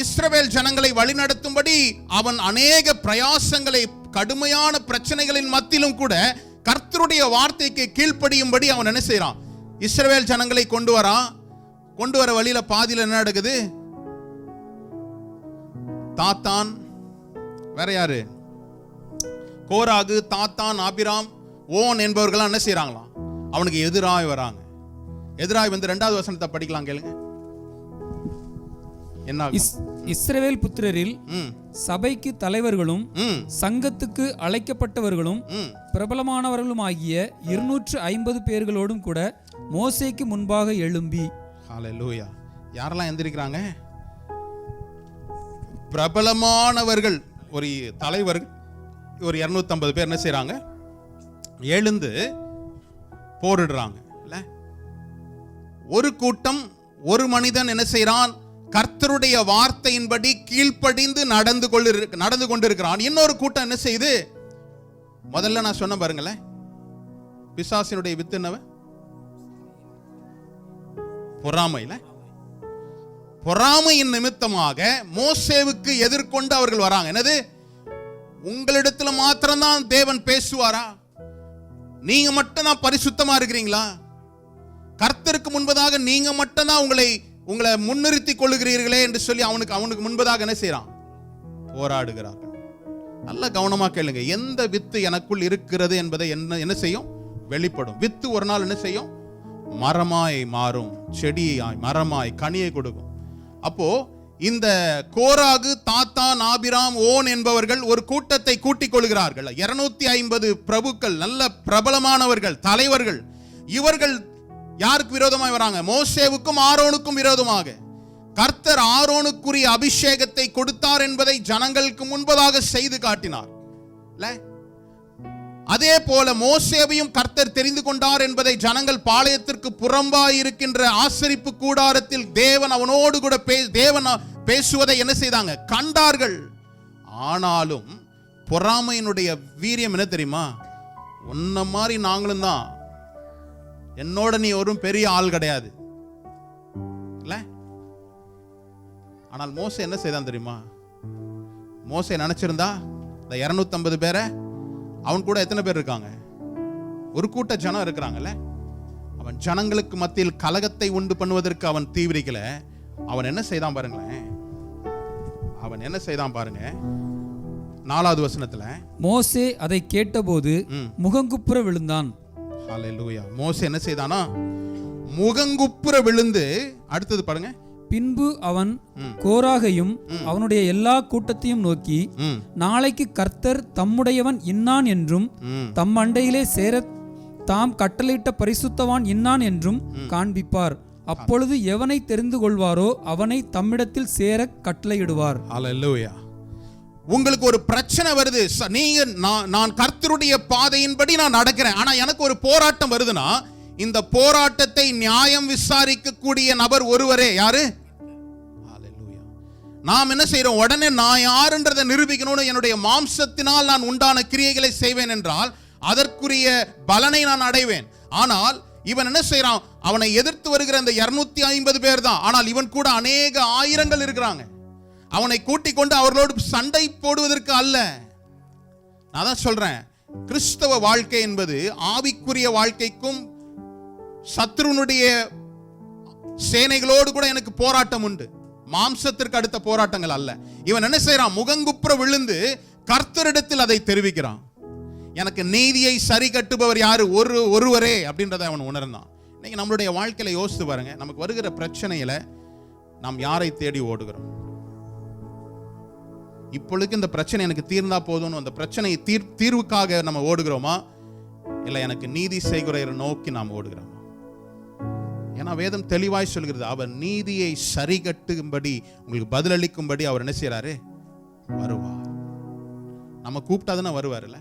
இஸ்ரவேல் ஜனங்களை வழிநடத்தும்படி அவன் அநேக பிரயாசங்களை, கடுமையான பிரச்சனைகளின் மத்தியிலும் கூட கர்த்தருடைய வார்த்தைக்கு கீழ்ப்படியும்படி அவன் என்ன செய்யறான்? இஸ்ரவேல் ஜனங்களை கொண்டு வர வழியில பாதியில என்ன நடக்குது? தாத்தான், வேற யாரு? கோராகு, தாத்தான், ஆபிராம், ஓன் என்பவர்கள் என்ன செய்யறாங்களாம்? அவனுக்கு எதிராய் வராங்க. எதிராய் வந்து 2வது வசனத்தை படிக்கலாம், கேளுங்க. என்ன?
இஸ்ரவேல் புத்திரரில் சபைக்கு தலைவர்களும் சங்கத்துக்கு அழைக்கப்பட்டவர்களும் பிரபலமானவர்களும் ஆகிய 250 பேர்களோடும் கூட மோசேக்கு முன்பாக எழும்பி.
ஹல்லேலூயா. யாரெல்லாம் எந்திரிக்கிறாங்க? பிரபலமானவர்கள், ஒரு தலைவர்கள், ஒரு 250 பேர் என்ன செய்யறாங்க? எழுந்து போரிடுறாங்க. ஒரு கூட்டம், ஒரு மனிதன் என்ன செய்யறான்? கர்த்தருடைய வார்த்தையின்படி கீழ்ப்படிந்து நடந்து கொண்டிருக்கிறான். இன்னொரு கூட்டம் என்ன செய்யுது? முதல்ல நான் சொன்ன பாருங்களேன், பிசாசினுடைய வித்து என்னவன்? பொறாமையின் நிமித்தமாக மோசேவுக்கு எதிர்கொண்டு அவர்கள் வராங்க. என்னது? உங்களிடத்துல மாத்திரம்தான் தேவன் பேசுவாரா? நீங்க மட்டும் தான் பரிசுத்தமா இருக்கிறீங்களா? கர்த்தருக்கு முன்பதாக நீங்க மட்டும் தான் உங்களை முன்னிறுத்தி கொள்ளுகிறீர்களே என்று சொல்லி அவனுக்கு முன்பதாக என்ன செய்யறான்? போராடுகிறார்கள். நல்ல கவனமா கேளுங்க. எந்த வித்து எனக்குள் இருக்கிறது என்பதை என்ன செய்யும்? வெளிப்படும். வித்து ஒரு நாள் என்ன செய்யும்? மரமாய் மாறும், செடியாய், மரமாய் கனியை கொடுக்கும். அப்போ இந்த கோராகு, தாத்தான், ஆபிராம், ஓன் என்பவர்கள் ஒரு கூட்டத்தை கூட்டிக் கொள்கிறார்கள். 250 பிரபுக்கள், நல்ல பிரபலமானவர்கள், தலைவர்கள். இவர்கள் யாருக்கு விரோதமாய் வராங்க? மோசேவுக்கும் ஆரோனுக்கும் விரோதமாக. கர்த்தர் ஆரோனுக்குரிய அபிஷேகத்தை கொடுத்தார் என்பதை ஜனங்களுக்கு முன்பதாக செய்து காட்டினார். அதே போல மோசேவையும் கர்த்தர் தெரிந்து கொண்டார் என்பதை ஜனங்கள் பாளையத்திற்கு புறம்பாய் இருக்கின்ற ஆசரிப்பு கூடாரத்தில் தேவன் அவனோடு கூட தேவன் பேசுவதை என்ன செய்தாங்க? கண்டார்கள். ஆனாலும் பொறாமையினுடைய வீரியம் என்ன தெரியுமா? உன்ன மாதிரி நாங்களும் தான், என்னோட நீ ஒரு பெரிய ஆள் கிடையாது. ஆனால் மோசே என்ன செய்தான் தெரியுமா? மோசே நினைச்சிருந்தா இந்த 250 பேரை, அவன் கூட எத்தனை பேர் இருக்காங்க? ஒரு கூட்ட ஜனம் இருக்கிறாங்கல்ல. அவன் ஜனங்களுக்கு மத்தியில் கலகத்தை உண்டு பண்ணுவதற்கு அவன் தீவிரிக்கல. அவன் என்ன செய்தான் பாருங்களேன். அவன் என்ன செய்தான் பாருங்க. 4வது வசனத்துல, மோசே
அதை கேட்டபோது முகங்குப்புற விழுந்தான்.
ஹல்லேலூயா. மோசே என்ன செய்தானா? முகங்குப்புற விழுந்து, அடுத்தது பாருங்க,
பின்பு அவன் கோராகையும் அவனுடைய எல்லா கூட்டத்தையும் நோக்கி, நாளைக்கு கர்த்தர் தம்முடையவன் இன்னான் என்றும் தம் அண்டையிலே சேர தாம் கட்டளையிட்ட பரிசுத்தவான் இன்னான் என்றும் காண்பிப்பார். அப்பொழுது எவனை தெரிந்து கொள்வாரோ அவனை தம்மிடத்தில் சேர கட்டளையிடுவார்.
ஹல்லேலூயா. உங்களுக்கு ஒரு பிரச்சனை வருது, நான் கர்த்தருடைய பாதையின்படி நான் நடக்கிறேன், ஆனா எனக்கு ஒரு போராட்டம் வருதுன்னா, இந்த போராட்டத்தை நியாயம் விசாரிக்க கூடிய நபர் ஒருவரே. யாரு? ஹல்லேலூயா. நாம் என்ன செய்றோம்? உடனே நான் யாருன்றதை நிரூபிக்கணும்னு என்னுடைய மாம்சத்தினால் நான் உண்டான கிரியைகளை செய்வேன் என்றால் அதற்குரிய பலனை நான் அடைவேன். ஆனால் இவன் என்ன செய்யறான்? அவனை எதிர்த்து வருகிற இந்த 250 பேர் தான். ஆனால் இவன் கூட அநேக ஆயிரங்கள் இருக்கிறாங்க. அவனை கூட்டிக் கொண்டு அவர்களோடு சண்டை போடுவதற்கு அல்ல. நான் தான் சொல்றேன், கிறிஸ்தவ வாழ்க்கை என்பது ஆவிக்குரிய வாழ்க்கைக்கும் சத்ருனுடைய சேனைகளோடு கூட எனக்கு போராட்டம் உண்டு. மாம்சத்திற்கு அடுத்த போராட்டங்கள் அல்ல. இவன் என்ன செய்யறான்? முகங்குப்புற விழுந்து கர்த்தரிடத்தில் அதை தெரிவிக்கிறான். எனக்கு நீதியை சரி கட்டுபவர் யாரு? ஒருவரே அப்படின்றத அவன் உணர்ந்தான். இன்னைக்கு நம்மளுடைய வாழ்க்கையில யோசித்து பாருங்க, நமக்கு வருகிற பிரச்சனையில நாம் யாரை தேடி ஓடுகிறோம்? இப்பொழுது இந்த பிரச்சனை எனக்கு தீர்ந்தா போதும்னு அந்த பிரச்சனை தீர்வுக்காக நம்ம ஓடுகிறோமா, இல்லை எனக்கு நீதி செய்கிறவரை நோக்கி நாம் ஓடுகிறோமா? ஏன்னா வேதம் தெளிவாய் சொல்கிறது, அவர் நீதியை சரிகட்டும்படி உங்களுக்கு பதிலளிக்கும்படி அவர் என்ன செய்யறாரு? வருவார். நம்ம கூப்பிட்டாதானே வருவார்ல,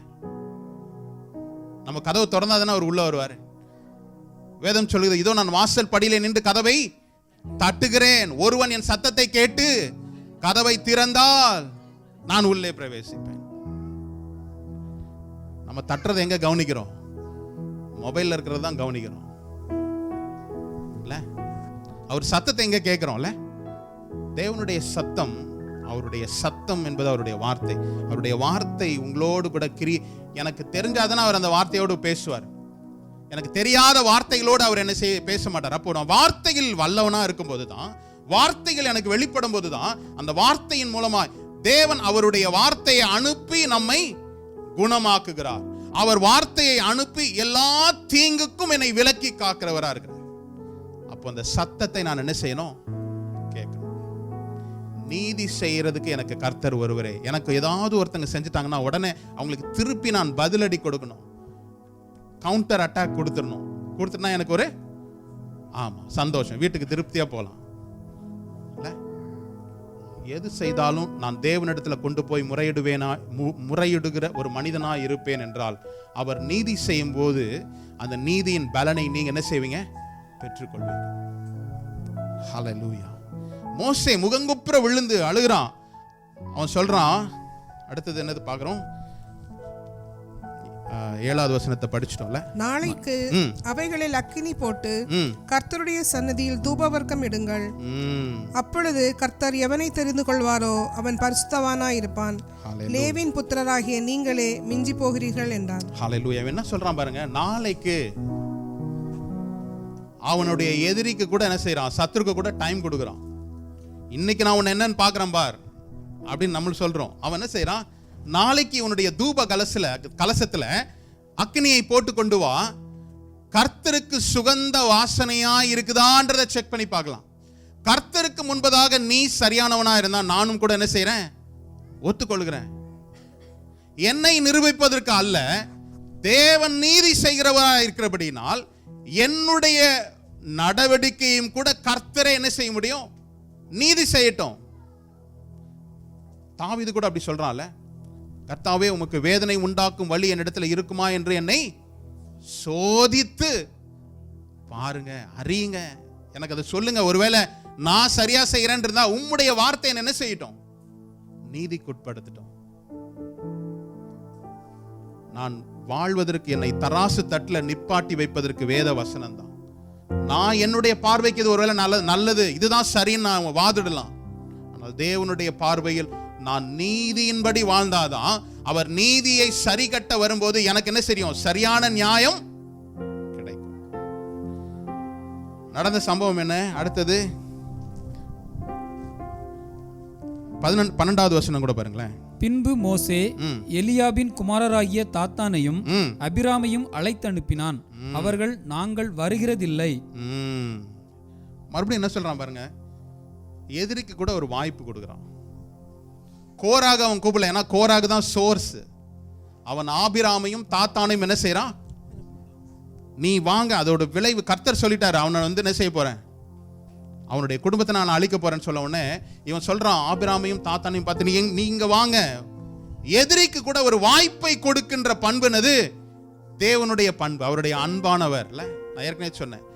நம்ம கதவு திறந்தாதானே அவர் உள்ள வருவார். வேதம் சொல்கிறது, இதோ நான் வாசல் படியிலே நின்று கதவை தட்டுகிறேன், ஒருவன் என் சத்தத்தை கேட்டு கதவை திறந்தால் நான் உள்ளே பிரவேசிப்பேன். நம்ம தட்டுறதை எங்க கவனிக்கிறோம்? மொபைல்ல இருக்கிறது தான் கவனிக்கிறோம் இல்ல? அவர் சத்தத்தை எங்க கேட்கிறோம்ல? தேவனுடைய சத்தம், அவருடைய சத்தம் என்பது அவருடைய வார்த்தை. அவருடைய வார்த்தை உங்களோடு கூட எனக்கு தெரிஞ்சாதானே அவர் அந்த வார்த்தையோடு பேசுவார். எனக்கு தெரியாத வார்த்தைகளோடு அவர் என்ன பேச மாட்டார். அப்போ நான் வார்த்தையில் வல்லவனா இருக்கும் போதுதான், வார்த்தைகள் எனக்கு வெளிப்படும் போதுதான், அந்த வார்த்தையின் மூலமா தேவன் அவருடைய வார்த்தையை அனுப்பி நம்மை குணமாக்குகிறார். அவர் வார்த்தையை அனுப்பி எல்லா தீங்குக்கும் என்னை விலக்கி காக்கிறவரா இருக்கிறார். அப்போ அந்த சத்தத்தை நான் என்ன செய்யணும்? கேட்கணும். நீதி செய்யறதுக்கு எனக்கு கர்த்தர் ஒருவரே. எனக்கு ஏதாவது ஒருத்தங்க செஞ்சுட்டாங்கன்னா உடனே அவங்களுக்கு திருப்பி நான் பதிலடி கொடுக்கணும், கவுண்டர் அட்டாக் கொடுத்துட்டா எனக்கு ஒரு சந்தோஷம், வீட்டுக்கு திருப்தியா போகலாம். எது செய்தாலும் நான் தேவனிடத்துல கொண்டு போய் முறையிடுகிற ஒரு மனிதனா இருப்பேன் என்றால், அவர் நீதி செய்யும் போது அந்த நீதியின் பலனை நீங்க என்ன செய்வீங்க? பெற்றுக்கொள்வீங்க. ஹல்லேலூயா. மோசே முகங்குப்புற விழுந்து அழுகிறான். அவன் சொல்றான், அடுத்தது என்னது பார்க்கிறோம்? 7வது வசனத்தை படிச்சிட்டோம்ல. நாளைக்கு
அவைகளில் அக்கினி போட்டு கர்த்தருடைய சன்னதியில் தூபவர்க்கம் இடுங்கள். அப்பொழுது கர்த்தர் எவனை தெரிந்து கொள்வாரோ அவன் பரிசுத்தவானாய் இருப்பான். லேவியின் புத்திரராகிய நீங்களே மிஞ்சி போகிறீர்கள் என்றான்.
ஹல்லேலூயா. என்ன சொல்றான் பாருங்க, நாளைக்கு அவனுடைய எதிரிக்கு கூட என்ன செய்யறான்? சத்துருக்கு கூட டைம் கொடுக்குறான். இன்னைக்கு நான் உன்னை என்னன்னு பாக்குறேன் பார் அப்படின்னு நம்ம சொல்றோம். அவன் என்ன செய்யறான்? நாளைக்கு உன்னுடைய தூப கலசத்துல அக்னியை போட்டு கொண்டு வா, கர்த்தருக்கு சுகந்த வாசனையா இருக்குதான்றதை செக் பண்ணி பார்க்கலாம். கர்த்தருக்கு முன்பதாக நீ சரியானவனா இருந்தா நானும் கூட என்ன செய்யறேன்? ஒத்துக்கொள்கிறேன். என்னை நிரூபிப்பதற்கு அல்ல, தேவன் நீதி செய்கிறவரா இருக்கிறபடினால் என்னுடைய நடவடிக்கையும் கூட கர்த்தரை என்ன செய்ய முடியும்? நீதி செய்யட்டும். தாவீது கூட அப்படி சொல்றான்ல, கர்த்தாவே உமக்கு வேதனை உண்டாக்கும் வழி என்னிடத்துல இருக்குமா என்று என்னை சோதித்து பாருங்க, அறியுங்க, எனக்கு அதை சொல்லுங்க. ஒருவேளை நான் சரியா செய்யறேன் இருந்தா உம்முடைய வார்த்தை என்ன செய்யட்டும்? நீதிக்குட்படுத்தட்டும். நான் வாழ்வதற்கு என்னை தராசு தட்டுல நிப்பாட்டி வைப்பதற்கு வேத வசனம் தான். நான் என்னுடைய பார்வைக்கு இது ஒருவேளை நல்லது, இதுதான் சரின்னு நான் வாதிடலாம். ஆனால் தேவனுடைய பார்வையில் நான் நீதியின்படி வாழ்ந்தாதான் அவர் நீதியை சரி கட்ட வரும்போது எனக்கு என்ன செய்யும்? சரியான நியாயம் கிடைக்கும். நடந்த சம்பவம் என்ன? அடுத்தது 12வது வசனம் கூட பாருங்களேன்.
பின்பு மோசே எலியாபின் குமாரராகிய தாத்தானையும் அபிராமையும் அழைத்தனுப்பினான். அவர்கள் நாங்கள் வருகிறதில்லை.
மறுபடியும் என்ன சொல்றான் பாருங்க, எதிரிக்கு கூட ஒரு வாய்ப்பு கொடுக்குறான். கோராக அவன் கூப்பிடல, ஏன்னா கோராக தான் சோர்ஸ். அவன் ஆபிராமையும் தாத்தானையும் என்ன செய்யறான்? நீ வாங்க, அதோட விளைவு கர்த்தர் சொல்லிட்டாரு, அவனை என்ன செய்ய போறேன்? அவனுடைய குடும்பத்தை நான் அழிக்க போறேன்னு சொல்ல உடனே இவன் சொல்றான், ஆபிராமையும் தாத்தானையும் பார்த்து நீ இங்க வாங்க. எதிரிக்கு கூட ஒரு வாய்ப்பை கொடுக்கின்ற பண்புனது தேவனுடைய பண்பு. அவருடைய அன்பானவர். நான் ஏற்கனவே சொன்னேன்,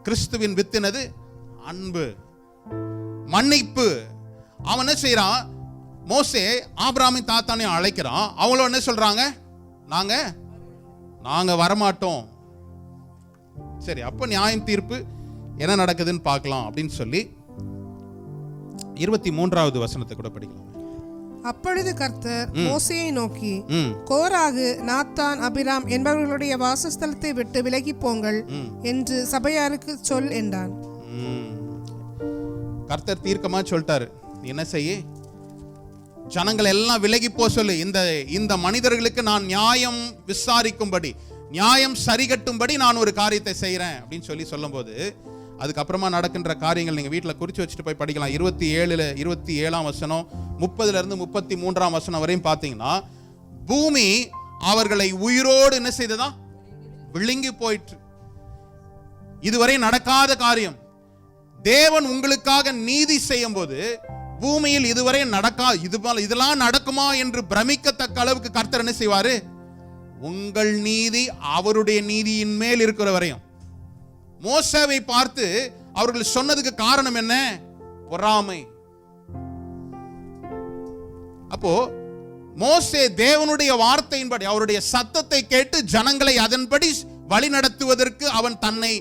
கிறிஸ்துவின் வித்தினது அன்பு, மன்னிப்பு. அவன் என்ன செய்யறான்? மோசே ஆபிராமையும் தாத்தானையும் அழைக்கிறான். அவங்களும் என்ன சொல்றாங்க? நாங்க வரமாட்டோம். சரி, அப்ப நியாயம் தீர்ப்பு என்ன நடக்குதுன்னு பார்க்கலாம் அப்படின்னு சொல்லி 23வது வசனத்தை கூட படிக்கலாம்.
அப்பொழுது கர்த்தர் மோசேயை நோக்கி, கோராகு, நாத்தான், அபிராம் என்பவர்களுடைய வாசஸ்தலத்தை விட்டு விலகி போங்கள் என்று சபையாருக்கு சொல் என்றான்.
கர்த்தர் தீர்க்கமா சொல்லிட்டாரு, நீ என்ன செய்ய? ஜனங்கள் எல்லாம் விலகி போ சொல்லு. இந்த மனிதர்களுக்கு நான் நியாயம் விசாரிக்கும்படி, நியாயம் சரி கட்டும்படி நான் ஒரு காரியத்தை செய்கிறேன் அப்படின்னு சொல்லும்போது அதுக்கப்புறமா நடக்கின்ற காரியங்கள் நீங்க வீட்டில் குறிச்சு வச்சுட்டு போய் படிக்கலாம். 27ஆம் வசனம் 30 33ஆம் வசனம் வரையும் பார்த்தீங்கன்னா, பூமி அவர்களை உயிரோடு என்ன செய்ததா? விழுங்கி போயிற்று. இதுவரை நடக்காத காரியம். தேவன் உங்களுக்காக நீதி செய்யும் போது பூமியில் இதுவரை இதெல்லாம் நடக்குமா என்று பிரமிக்கத்தக்க அளவுக்கு கர்த்தர் என்ன செய்வாரு? உங்கள் நீதி அவருடைய நீதியின் மேல் இருக்கிற வரையும். மோசேவை பார்த்து அவர்கள் சொன்னதுக்கு காரணம் என்ன? பொறாமை. அப்போ மோசே தேவனுடைய வார்த்தையின்படி அவருடைய சத்தத்தை கேட்டு ஜனங்களை அதன்படி வழி நடத்துவதற்கு அவன் தன்னை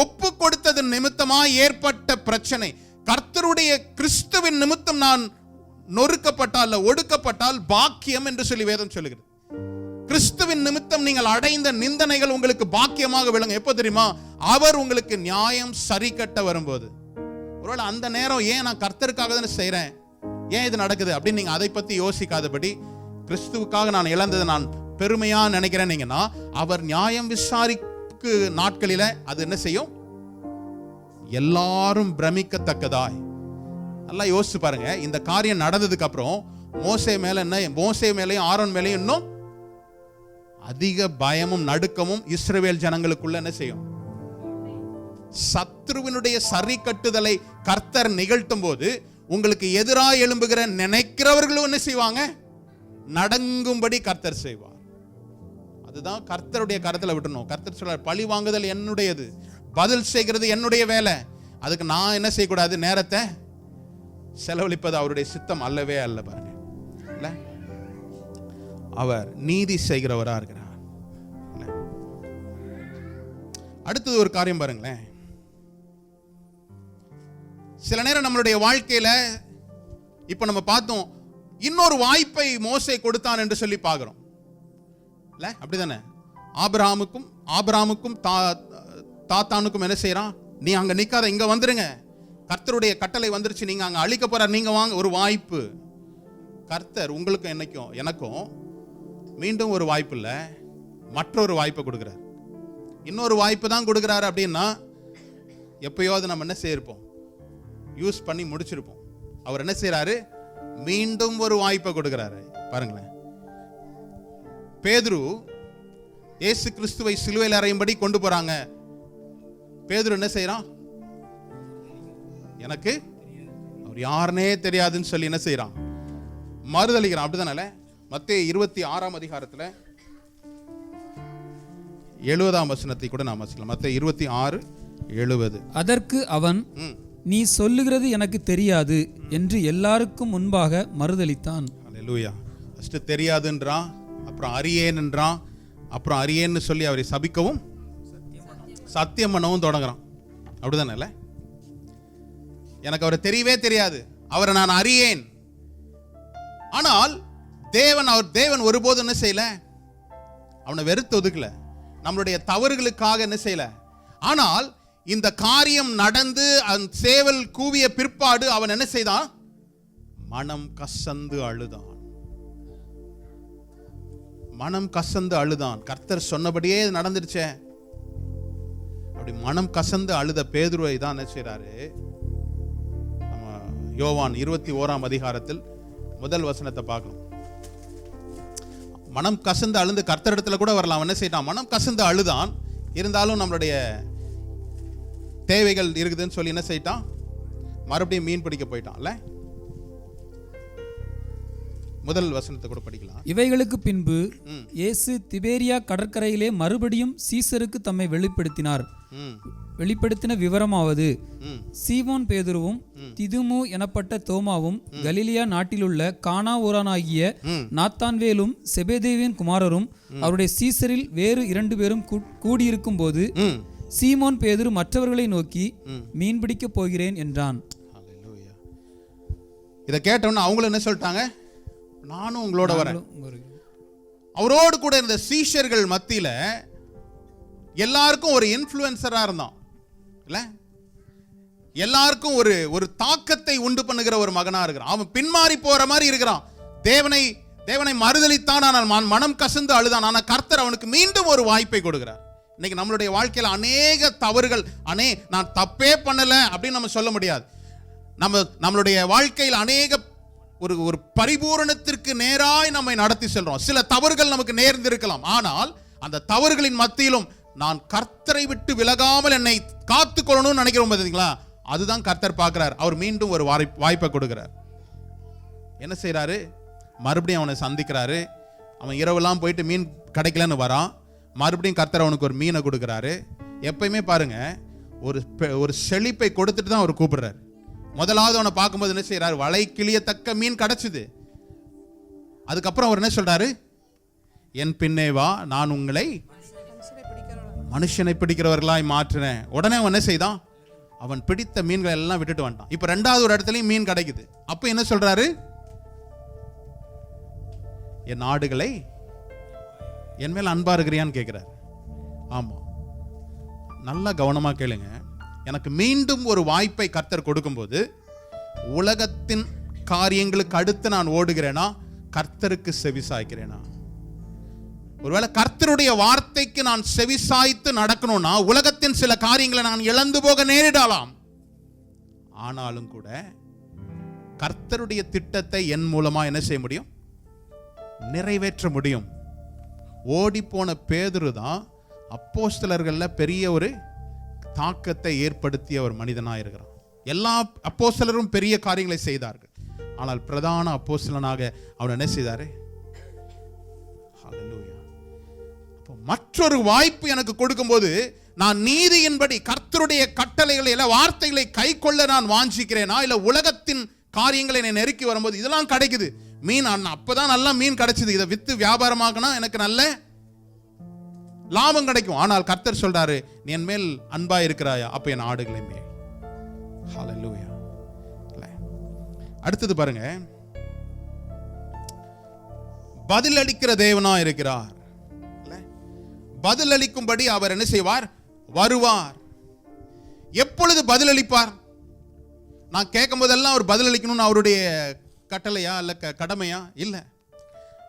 ஒப்பு கொடுத்ததன் நிமித்தமாக ஏற்பட்ட பிரச்சனை. கர்த்தருடைய கிறிஸ்துவின் நிமித்தம் நான் நொறுக்கப்பட்டால் ஒடுக்கப்பட்டால் பாக்கியம் என்று சொல்லி வேதம் சொல்லுகிறது. கிறிஸ்துவின் நிமித்தம் நீங்கள் அடைந்த நிந்தனைகள் உங்களுக்கு பாக்கியமாக விளங்கும். எப்போ தெரியுமா? அவர் உங்களுக்கு நியாயம் சரி கட்ட வரும்போது. ஒருவேளை அந்த நேரம் ஏன் நான் கர்த்தருக்காக தானே செய்றேன், ஏன் இது நடக்குது அப்படின்னு நீங்க அதை பத்தி யோசிக்காதபடி கிறிஸ்துவுக்காக நான் இழந்ததை நான் பெருமையா நினைக்கிறேன்னீங்கன்னா, அவர் நியாயம் விசாரிக்கு நாட்களில அது என்ன செய்யும்? எல்லாரும் பிரமிக்கத்தக்கதாய். நல்லா யோசிச்சு பாருங்க. இந்த காரியம் நடந்ததுக்கு அப்புறம் மோசே மேலையும் ஆரோன் மேலையும் இன்னும் அதிக பயமும் நடுக்கமும் இஸ்ரவேல் ஜனங்களுக்குள்ள என்ன செய்யும்? சத்ருவினுடைய சரி கட்டுதலை கர்த்தர் நிகழ்த்தும் போது உங்களுக்கு எதிராக எழும்புகிற நினைக்கிறவர்களும் என்ன செய்வாங்க? நடங்கும்படி கர்த்தர் செய்வார். அதுதான் கர்த்தருடைய கருத்துல விட்டணும். கர்த்தர் சொல்றார், பழி வாங்குதல் என்னுடையது, பதில் செய்கிறது என்னுடைய வேலை. அதுக்கு நான் என்ன செய்யக்கூடாது? நேரத்தை செலவழிப்பது அவருடைய சித்தம் அல்லவே அல்ல. பாருங்க, இல்ல அவர் நீதி செய்கிறவரா இருக்கிறார். அடுத்தது ஒரு காரியம் பாருங்களேன். சில நேரம் நம்மளுடைய வாழ்க்கையில இப்ப நம்ம பார்த்தோம், இன்னொரு வாய்ப்பை மோசே கொடுத்தான் என்று சொல்லி பார்க்கிறோம். இல்ல அப்படிதானே? ஆபிரகாமுக்கும் தாத்தானுக்கும் என்ன செய்யறான்? நீ அங்க நிக்காத, இங்க வந்துருங்க, கர்த்தருடைய கட்டளை வந்துருச்சு, நீங்க அங்க அழிக்க போற, நீங்க வாங்க. ஒரு வாய்ப்பு. கர்த்தர் உங்களுக்கும் எனக்கும் மீண்டும் ஒரு வாய்ப்பு இல்ல, மற்றொரு வாய்ப்பை கொடுக்கிறார். இன்னொரு வாய்ப்பு தான் கொடுக்கிறாரு. அப்படின்னா எப்பயாவது நம்ம என்ன செய்யிருப்போம்? யூஸ் பண்ணி முடிச்சிருப்போம். அவர் என்ன செய்யறாரு? மீண்டும் ஒரு வாய்ப்பை கொடுக்கிறாரு. பாருங்களேன், பேதுரு இயேசு கிறிஸ்துவை சிலுவையில் அறையும்படி கொண்டு போறாங்க. பேதுரு என்ன செய்யறான்? எனக்கு அவர் யாருனே தெரியாதுன்னு சொல்லி என்ன செய்யறான்? மறுதளிக்கிறான். அப்படிதானே? மத்தேயு 26ஆம் அதிகாரத்துல 70ஆம் வசனத்தை கூட நாம் வாசிக்கலாம். மத்தேயு 26:70.
அதற்கு அவன், நீ சொல்லுகிறது எனக்கு தெரியாது என்று எல்லாருக்கும் முன்பாக மறுதளித்தான்.
அல்லேலூயா. ஃபர்ஸ்ட் தெரியாதுன்றான், அப்புறம் அறியேன்ன்றான், அப்புறம் அறியேன்னு சொல்லி அவரை சபிக்கவும் சத்தியம் பண்ணவும் தொடங்குறான். அப்படிதானே? எனக்கு அவரை தெரியவே தெரியாது, அவரை நான் அறியேன். ஆனால் தேவன் ஒருபோதும் என்ன செய்யல? அவனை வெறுத்து ஒதுக்கல, நம்மளுடைய தவறுகளுக்காக என்ன செய்யல. ஆனால் இந்த காரியம் நடந்து அந்த சேவல் கூவிய பிற்பாடு அவன் என்ன செய்தான்? மனம் கசந்து அழுதான். மனம் கசந்து அழுதான். கர்த்தர் சொன்னபடியே நடந்துருச்சே. அப்படி மனம் கசந்து அழுத பேதுருவை தான் என்ன செய்றாரு? நம்ம யோவான் 21ஆம் அதிகாரத்தில் முதல் வசனத்தை பார்க்கலாம். மனம் கசந்து அழுந்து கர்த்தரிடத்துல கூட வரலாம். என்ன செய்தான்? மனம் கசந்து அழுதான். இருந்தாலும் நம்மளுடைய தேவைகள் இருக்குதுன்னு சொல்லி என்ன செய்தான்? மறுபடியும் மீன் பிடிக்க போயிட்டான்ல. முதல் வசனத்தை கூட படிக்கலாம்.
இவைகளுக்கு பின்பு இயேசு திபேரியா கடற்கரையிலே மறுபடியும் சீசருக்கு தம்மை வெளிப்படுத்தின விவரமாவது, சீமோன் பேதுருவும் திதுமு எனப்பட்ட தோமாவும் கலிலியா நாட்டிலுள்ள கானா ஊரானாகிய நாத்தான்வேலும் செபெதேவின் குமாரரும் அவருடைய சீசரில் வேறு 2 பேரும் கூடியிருக்கும் போது சீமோன் பேதுரு மற்றவர்களை நோக்கி, மீன் பிடிக்க போகிறேன் என்றான்.
இதை கேட்டவொன்னு அவங்களும் என்ன சொல்லிட்டாங்க? நானும் உங்களோட வரேன். அவரோடு கூட இருந்த சீஷர்கள் மத்தியில எல்லாருக்கும் ஒரு இன்ஃப்ளூயன்சரா இருந்தான். இல்ல, எல்லாருக்கும் ஒரு தாக்கத்தை உண்டு பண்ணுகிற ஒரு மகனா இருக்கிறான். அவன் பின்மாறி போற மாதிரி இருக்கிறான். தேவனை மறுதலித்தான், ஆனால் மனம் கசந்து அழுதான். ஆனால் கர்த்தர் அவனுக்கு மீண்டும் ஒரு வாய்ப்பை கொடுக்கிறார். இன்னைக்கு நம்மளுடைய வாழ்க்கையில் அநேக தவறுகள், நான் தப்பே பண்ணல அப்படின்னு நம்ம சொல்ல முடியாது. நம்மளுடைய வாழ்க்கையில் அநேக ஒரு பரிபூரணத்திற்கு நேராய் நம்மை நடத்தி செல்றோம். சில தவறுகள் நமக்கு நேர்ந்திருக்கலாம், ஆனால் அந்த தவறுகளின் மத்தியிலும் நான் கர்த்தரை விட்டு விலகாமல் என்னை காத்துக்கொள்ளணும்னு நினைக்கிறோம் பார்த்தீங்களா, அதுதான் கர்த்தர் பார்க்கிறார். அவர் மீண்டும் ஒரு வாய்ப்பை கொடுக்கிறார். என்ன செய்யறாரு? மறுபடியும் அவனை சந்திக்கிறாரு. அவன் இரவுலாம் போயிட்டு மீன் கிடைக்கலன்னு வரான். மறுபடியும் கர்த்தர் அவனுக்கு ஒரு மீனை கொடுக்கிறாரு. எப்பயுமே பாருங்க, ஒரு செழிப்பை கொடுத்துட்டு தான் அவர் கூப்பிடுறாரு. முதலாவது அவனை பார்க்கும்போது என்ன செய்யறாரு? வலை கிளியத்தக்க மீன் கிடைச்சது. அதுக்கப்புறம் அவர் என்ன சொல்றாரு? என் பின்னே வா, நான் உங்களை மனுஷனை பிடிக்கிறவர்களாய் மாற்றினேன். உடனே அவன் என்ன செய்தான்? அவன் பிடித்த மீன்களை எல்லாம் விட்டுட்டு வந்துட்டான். இப்ப ரெண்டாவது ஒரு இடத்துலயும் மீன் கிடைக்குது. அப்ப என்ன சொல்றாரு? என் ஆடுகளை என் மேல் அன்பா இருக்கிறியான்னு கேட்கிறார். ஆமா, நல்லா கவனமா கேளுங்க. எனக்கு மீண்டும் ஒரு வாய்ப்பை கர்த்தர் கொடுக்கும்போது, உலகத்தின் காரியங்களுக்கு அடுத்து நான் ஓடுகிறேனா, கர்த்தருக்கு செவி சாய்க்கிறேனா? ஒருவேளை கர்த்தருடைய வார்த்தைக்கு நான் செவி சாய்த்து நடக்கணும்னா உலகத்தின் சில காரியங்களை நான் இழந்து போக நேரிடலாம். ஆனாலும் கூட கர்த்தருடைய திட்டத்தை என் மூலமா என்ன செய்ய முடியும்? நிறைவேற்ற முடியும். ஓடி போன பேதுரு தான் அப்போஸ்தலர்கள்ல பெரிய ஒரு தாக்கத்தை ஏற்படுத்திய ஒரு மனிதனாக இருக்கிறான். எல்லா அப்போஸ்தலரும் பெரிய காரியங்களை செய்தார்கள், ஆனால் பிரதான அப்போஸ்தலனாக அவன் என்ன செய்தாரு? ஹல்லேலூயா. மற்றொரு வாய்ப்பு எனக்கு கொடுக்கும்போது நான் நீதியின்படி கர்த்தருடைய கட்டளைகளை இல்ல வார்த்தைகளை கை கொள்ள நான் வாஞ்சிக்கிறேனா, இல்ல உலகத்தின் காரியங்களை என்னை நெருக்கி வரும்போது இதெல்லாம் கிடைக்குது. மீன் அப்பதான் நல்லா மீன் கிடைச்சது, இதை வித்து வியாபாரமாக்கினா எனக்கு நல்ல லாபம் கிடைக்கும். ஆனால் கர்த்தர் சொல்றாரு, நீ என் மேல் அன்பா இருக்கிறாயா, அப்ப என் ஆடுகளை மேல். ஹல்லேலூயா. அடுத்தது பாருங்க, பதில் அளிக்கிற தேவனா இருக்கிறார். பதில் அளிக்கும்படி அவர் என்ன செய்வார்? வருவார். எப்பொழுது பதில் அளிப்பார்? நான் கேட்கும் போதெல்லாம் அவர் பதில் அளிக்கணும்னு அவருடைய கட்டளையா இல்ல கடமையா? இல்ல.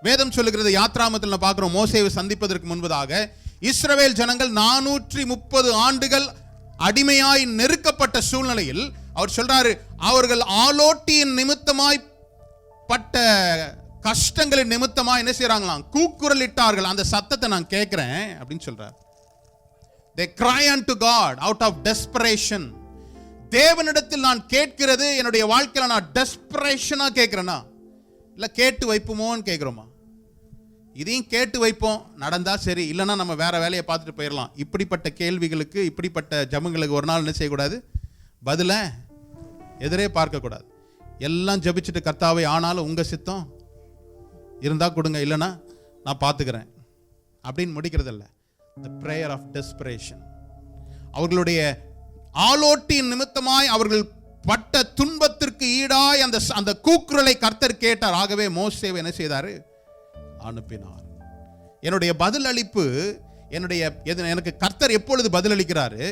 வேதம் சொல்லுகிறது, யாத்ராமத்தில் நான் பார்க்கிறோம், மோசேவை சந்திப்பதற்கு முன்பதாக இஸ்ரவேல் ஜனங்கள் 430 ஆண்டுகள் அடிமையாய் நெருக்கப்பட்ட சூழ்நிலையில் அவர் சொல்றாரு, அவர்கள் ஆலோட்டியின் நிமித்தமாய் பட்ட கஷ்டங்களின் நிமித்தமா என்ன செய்யறாங்களாம்? கூக்குரலிட்டார்கள். அந்த சத்தத்தை நான் கேட்கிறேன் அப்படின்னு சொல்றார். They cry unto God out of desperation. தேவனிடத்தில் நான் கேட்கிறது, என்னுடைய வாழ்க்கையில நான் டெஸ்பரேஷனா கேட்கிறேனா, இல்ல கேட்டு வைப்போமோன்னு கேட்கிறோமா? இதையும் கேட்டு வைப்போம், நடந்தா சரி, இல்லைன்னா நம்ம வேற வேலையை பார்த்துட்டு போயிடலாம். இப்படிப்பட்ட கேள்விகளுக்கு, இப்படிப்பட்ட ஜபங்களுக்கு ஒரு நாள் என்ன செய்யக்கூடாது? பதில எதிரே பார்க்க கூடாது. எல்லாம் ஜபிச்சுட்டு கர்த்தாவே, ஆனாலும் உங்க சித்தம் இருந்தா கொடுங்க, இல்லைன்னா நான் பார்த்துக்கிறேன் அப்படின்னு முடிக்கிறது இல்லை. The prayer of desperation. அவர்களுடைய ஆலோட்டியின் நிமித்தமாய் அவர்கள் பட்ட துன்பத்திற்கு ஈடாய் அந்த கூக்குரலை கர்த்தர் கேட்டார். ஆகவே மோசேவை என்ன செய்தாரு? அனுப்பினார். என்னுடைய பதில் அளிப்பு, எனக்கு கர்த்தர் எப்பொழுது பதில் அளிக்கிறாரு?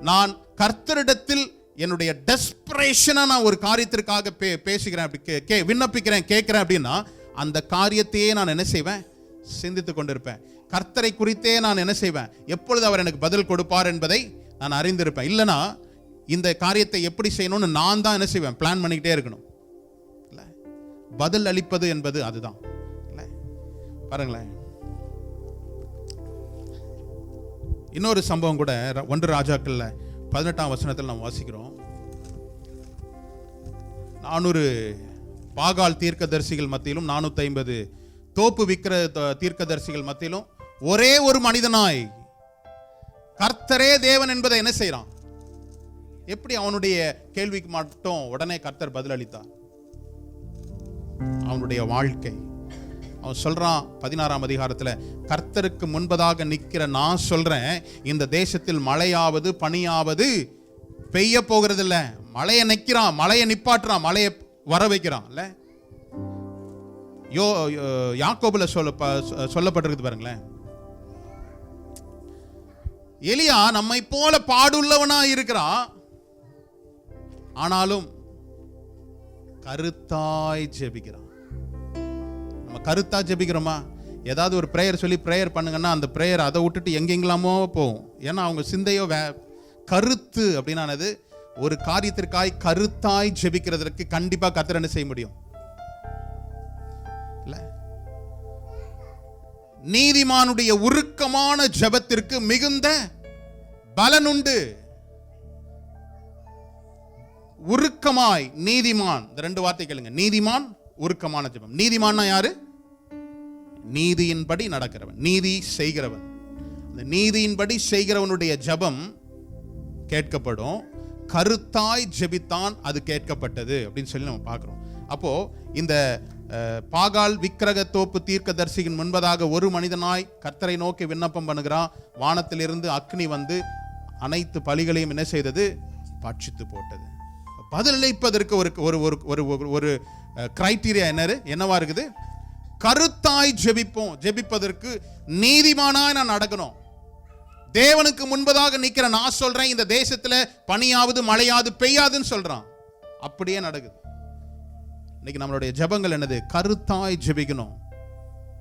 நான் கர்த்தரிடத்தில் என்னுடைய டெஸ்பரேஷனா நான் ஒரு காரியத்திற்காக பேசுகிறேன், அப்படி விண்ணப்பிக்கிறேன், கேட்கிறேன் அப்படின்னா அந்த காரியத்தையே நான் என்ன செய்வேன்? சிந்தித்துக் கொண்டிருப்பேன். கர்த்தரை குறித்தே நான் என்ன செய்வேன்? எப்பொழுது அவர் எனக்கு பதில் கொடுப்பார் என்பதை நான் அறிந்திருப்பேன். இல்லைனா இந்த காரியத்தை எப்படி செய்யணும்னு நான் தான் என்ன செய்வேன்? பிளான் பண்ணிக்கிட்டே இருக்கணும். இல்ல, பதில் அளிப்பது என்பது அதுதான். இல்ல, பாருங்களேன், இன்னொரு சம்பவம் கூட 1 ராஜாக்கள்ல 18ஆம் வசனத்தில் நாம் வாசிக்கிறோம். 400 பாகால் தீர்க்கதரிசிகள் மத்தியிலும் 450 தோப்பு விக்கிர தீர்க்கதரிசிகள் மத்தியிலும் ஒரே ஒரு மனிதனாய் கர்த்தரே தேவன் என்பதை என்ன செய்யறான்? எப்படி அவனுடைய கேள்விக்கு மட்டும் உடனே கர்த்தர் பதில் அளித்தார்? அவனுடைய வாழ்க்கை. அவன் சொல்றான் 16ஆம் அதிகாரத்துல, கர்த்தருக்கு முன்பதாக நிக்கிற நான் சொல்றேன், இந்த தேசத்தில் மழையாவது பனியாவது பெய்ய போகிறது இல்ல. மழையை நிக்கிறான், மழையை நிப்பாட்டுறான், மழையை வர வைக்கிறான். இல்ல, யாக்கோபுல சொல்லப்பட்டிருக்கு பாருங்களேன். எலியா நம்மை போல பாடுள்ளவனா இருக்கிறான், ஆனாலும் கருத்தாய் ஜெபிக்கிறான். நம்ம கருத்தா ஜெபிக்கிறோமா? ஏதாவது ஒரு ப்ரேயர் சொல்லி ப்ரேயர் பண்ணுங்கன்னா அந்த ப்ரேயர் அதை விட்டுட்டு எங்கெங்கலாமோ போகும். ஏன்னா அவங்க சிந்தையோ கருத்து அப்படின்னானது ஒரு காரியத்திற்காய் கருத்தாய் ஜெபிக்கிறதற்கு கண்டிப்பா கர்த்தர் என்ன செய்ய முடியும்? இல்ல, நீதிமானுடைய உருக்கமான ஜெபத்திற்கு மிகுந்த பலன் உண்டு. உருக்கமாய் நீதிமான், இந்த 2 வார்த்தை கேளுங்க. நீதிமான், உருக்கமான ஜெபம். நீதிமான்னா யாரு? நீதியின்படி நடக்கிறவன், நீதி செய்கிறவன். அந்த நீதியின்படி செய்கிறவனுடைய ஜெபம் கேட்கப்படும். கருத்தாய் ஜெபித்தான், அது கேட்கப்பட்டது அப்படின்னு சொல்லி நம்ம பார்க்கிறோம். அப்போ இந்த பாகால் விக்கிரக தோப்பு தீர்க்கதரிசியின் முன்பதாக ஒரு மனிதனாய் கர்த்தரை நோக்கி விண்ணப்பம் பண்ணுகிறான். வானத்திலிருந்து அக்னி வந்து அனைத்து பலிகளையும் என்ன செய்தது? பட்சித்து போட்டது. பதிலளிப்பதற்கு ஒரு கிரைட்டீரியா என்னவா இருக்குது? கருத்தாய் ஜெபிப்போம். ஜெபிப்பதற்கு நீதிமானாய் நான் நடக்கணும். தேவனுக்கு முன்பதாக நிக்கிற நான் சொல்றேன், இந்த தேசத்துல பனியாவது மழையாவது பெய்யாதுன்னு சொல்றான். அப்படியே நடக்குது. இன்னைக்கு நம்மளுடைய ஜெபங்கள் என்னது? கருத்தாய் ஜெபிக்கணும்.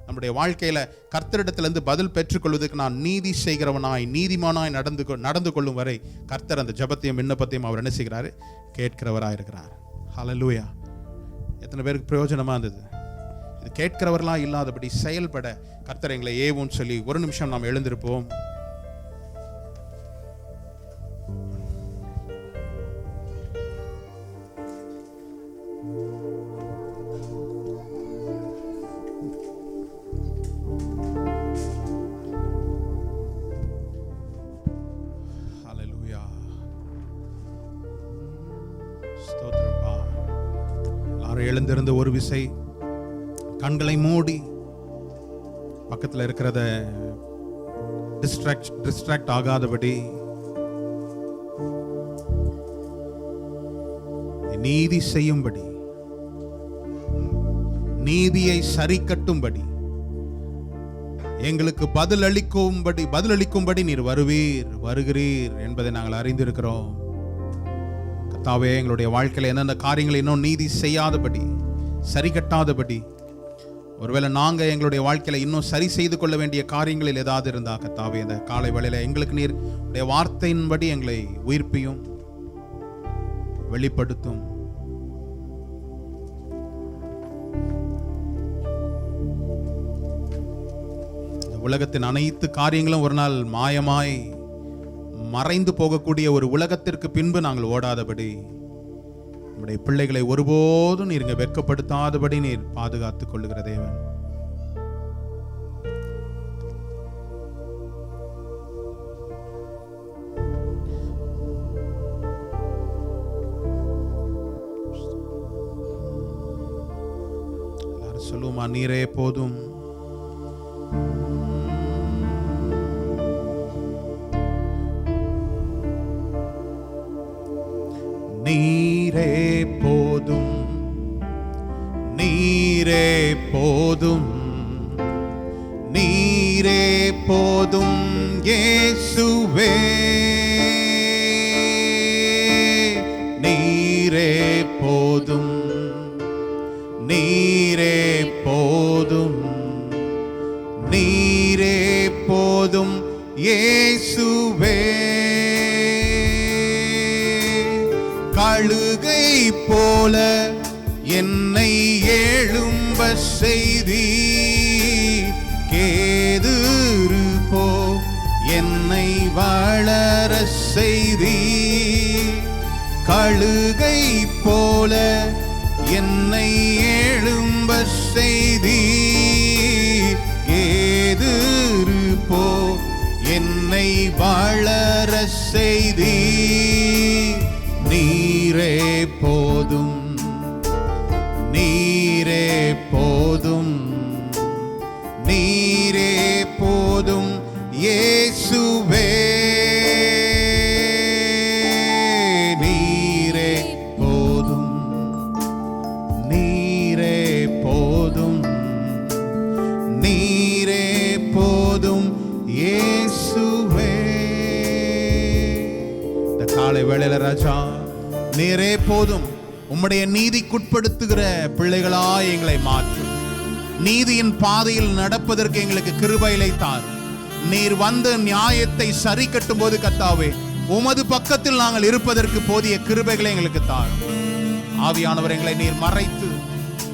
நம்முடைய வாழ்க்கையில கர்த்தரிடத்திலிருந்து பதில் பெற்றுக்கொள்வதற்கு நான் நீதி செய்கிறவனாய் நீதிமானாய் நடந்து கொள்ளும் வரை கர்த்தர் அந்த ஜெபத்தையும் விண்ணப்பத்தையும் அவர் என்ன செய்கிறாரு? கேட்கிறவராய் இருக்கிறார். ஹல்லேலூயா. எத்தனை பேருக்கு பிரயோஜனமா இருந்தது? இது கேட்கிறவர்களா இல்லாதபடி செயல்பட கர்த்தர் எங்களை ஏவும் சொல்லி ஒரு நிமிஷம் நாம் எழுந்திருப்போம். எழுந்திருந்து ஒரு விசை கண்களை மூடி பக்கத்தில் இருக்கிறத டிஸ்ட்ராக்ட் ஆகாதபடி நீதி செய்யும்படி, நீதியை சரி கட்டும்படி, எங்களுக்கு பதிலளிக்கும்படி நீர் வருகிறீர் என்பதை நாங்கள் அறிந்திருக்கிறோம். கர்த்தாவே, எங்களுடைய வாழ்க்கையில் எந்தெந்த காரியங்களை இன்னும் நீதி செய்யாதபடி, சரி கட்டாதபடி, ஒருவேளை நாங்கள் எங்களுடைய வாழ்க்கையில இன்னும் சரி செய்து கொள்ள வேண்டிய காரியங்களில் ஏதாவது இருந்தா கர்த்தாவே, இந்த காலை வேளையில எங்களுக்கு நீர் உடைய வார்த்தையின்படி எங்களை உயிர்ப்பியும் வெளிப்படுத்தும். இந்த உலகத்தின் அனைத்து காரியங்களும் ஒரு நாள் மாயமாய் மறைந்து போகக்கூடிய ஒரு உலகத்திற்கு பின்பு நாங்கள் ஓடாதபடி, நம்முடைய பிள்ளைகளை ஒருபோதும் நீர் இங்க வெட்கப்படுத்தாதபடி நீர் பாதுகாத்துக் கொள்ளுகிற தேவன். எல்லாரும் சொல்லுமா, நீரே போதும். நீரே போதும், நீரே போதும், நீரே போதும் இயேசுவே, நீரே போதும், நீரே போதும், நீரே போதும் இயேசுவே. கழுகை போல என்னை எழும்ப செய்தி, கேதுரு போ என்னை வளர செய்தி. கழுகை போல என்னை எழும்ப செய்தி, கேதுரு போ என்னை வளர செய்தி. நீரே போதும், நீரே போதும், நீரே போதும் இயேசுவே, நீரே போதும், நீரே போதும், நீரே போதும் இயேசுவே. இந்த காலை வேளையில ராஜா, நீரே போதும். உம்முடைய நீதிக்குட்படுத்துகிற பிள்ளைகளாய் எங்களை மாற்றும். நீதியின் பாதையில் நடப்பதற்கு எங்களுக்கு கிருபைகளை தாரும். நீர் வந்து நியாயத்தை சரி கட்டும் போது கர்த்தாவே, உமது பக்கத்தில் நாங்கள் இருப்பதற்கு போதிய கிருபைகளை எங்களுக்கு தாரும். ஆவியானவர், எங்களை நீர் மறைத்து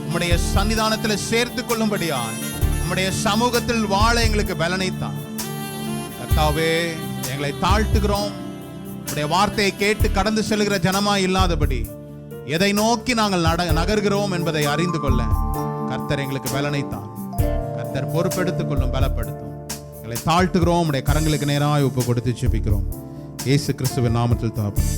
உம்முடைய சன்னிதானத்தில் சேர்த்து கொள்ளும்படியாய் உம்முடைய சமூகத்தில் வாழ எங்களுக்கு பலனை தாரும். கர்த்தாவே, எங்களை தாழ்த்துகிறோம். உம்முடைய வார்த்தையை கேட்டு கடந்து செல்கிற ஜனமாய் இல்லாதபடி எதை நோக்கி நாங்கள் நகர்கிறோம் என்பதை அறிந்து கொள்ள கர்த்தர் எங்களுக்கு பலனை தாரும். கர்த்தர் பொறுப்பெடுத்துக் கொள்ளும், பலப்படுத்தும். எங்களை தாழ்த்துகிறோம். உம்முடைய கரங்களுக்கு நேராக ஒப்பு கொடுத்து ஜெபிக்கிறோம். இயேசு கிறிஸ்துவின் நாமத்தில் தாப்போம்.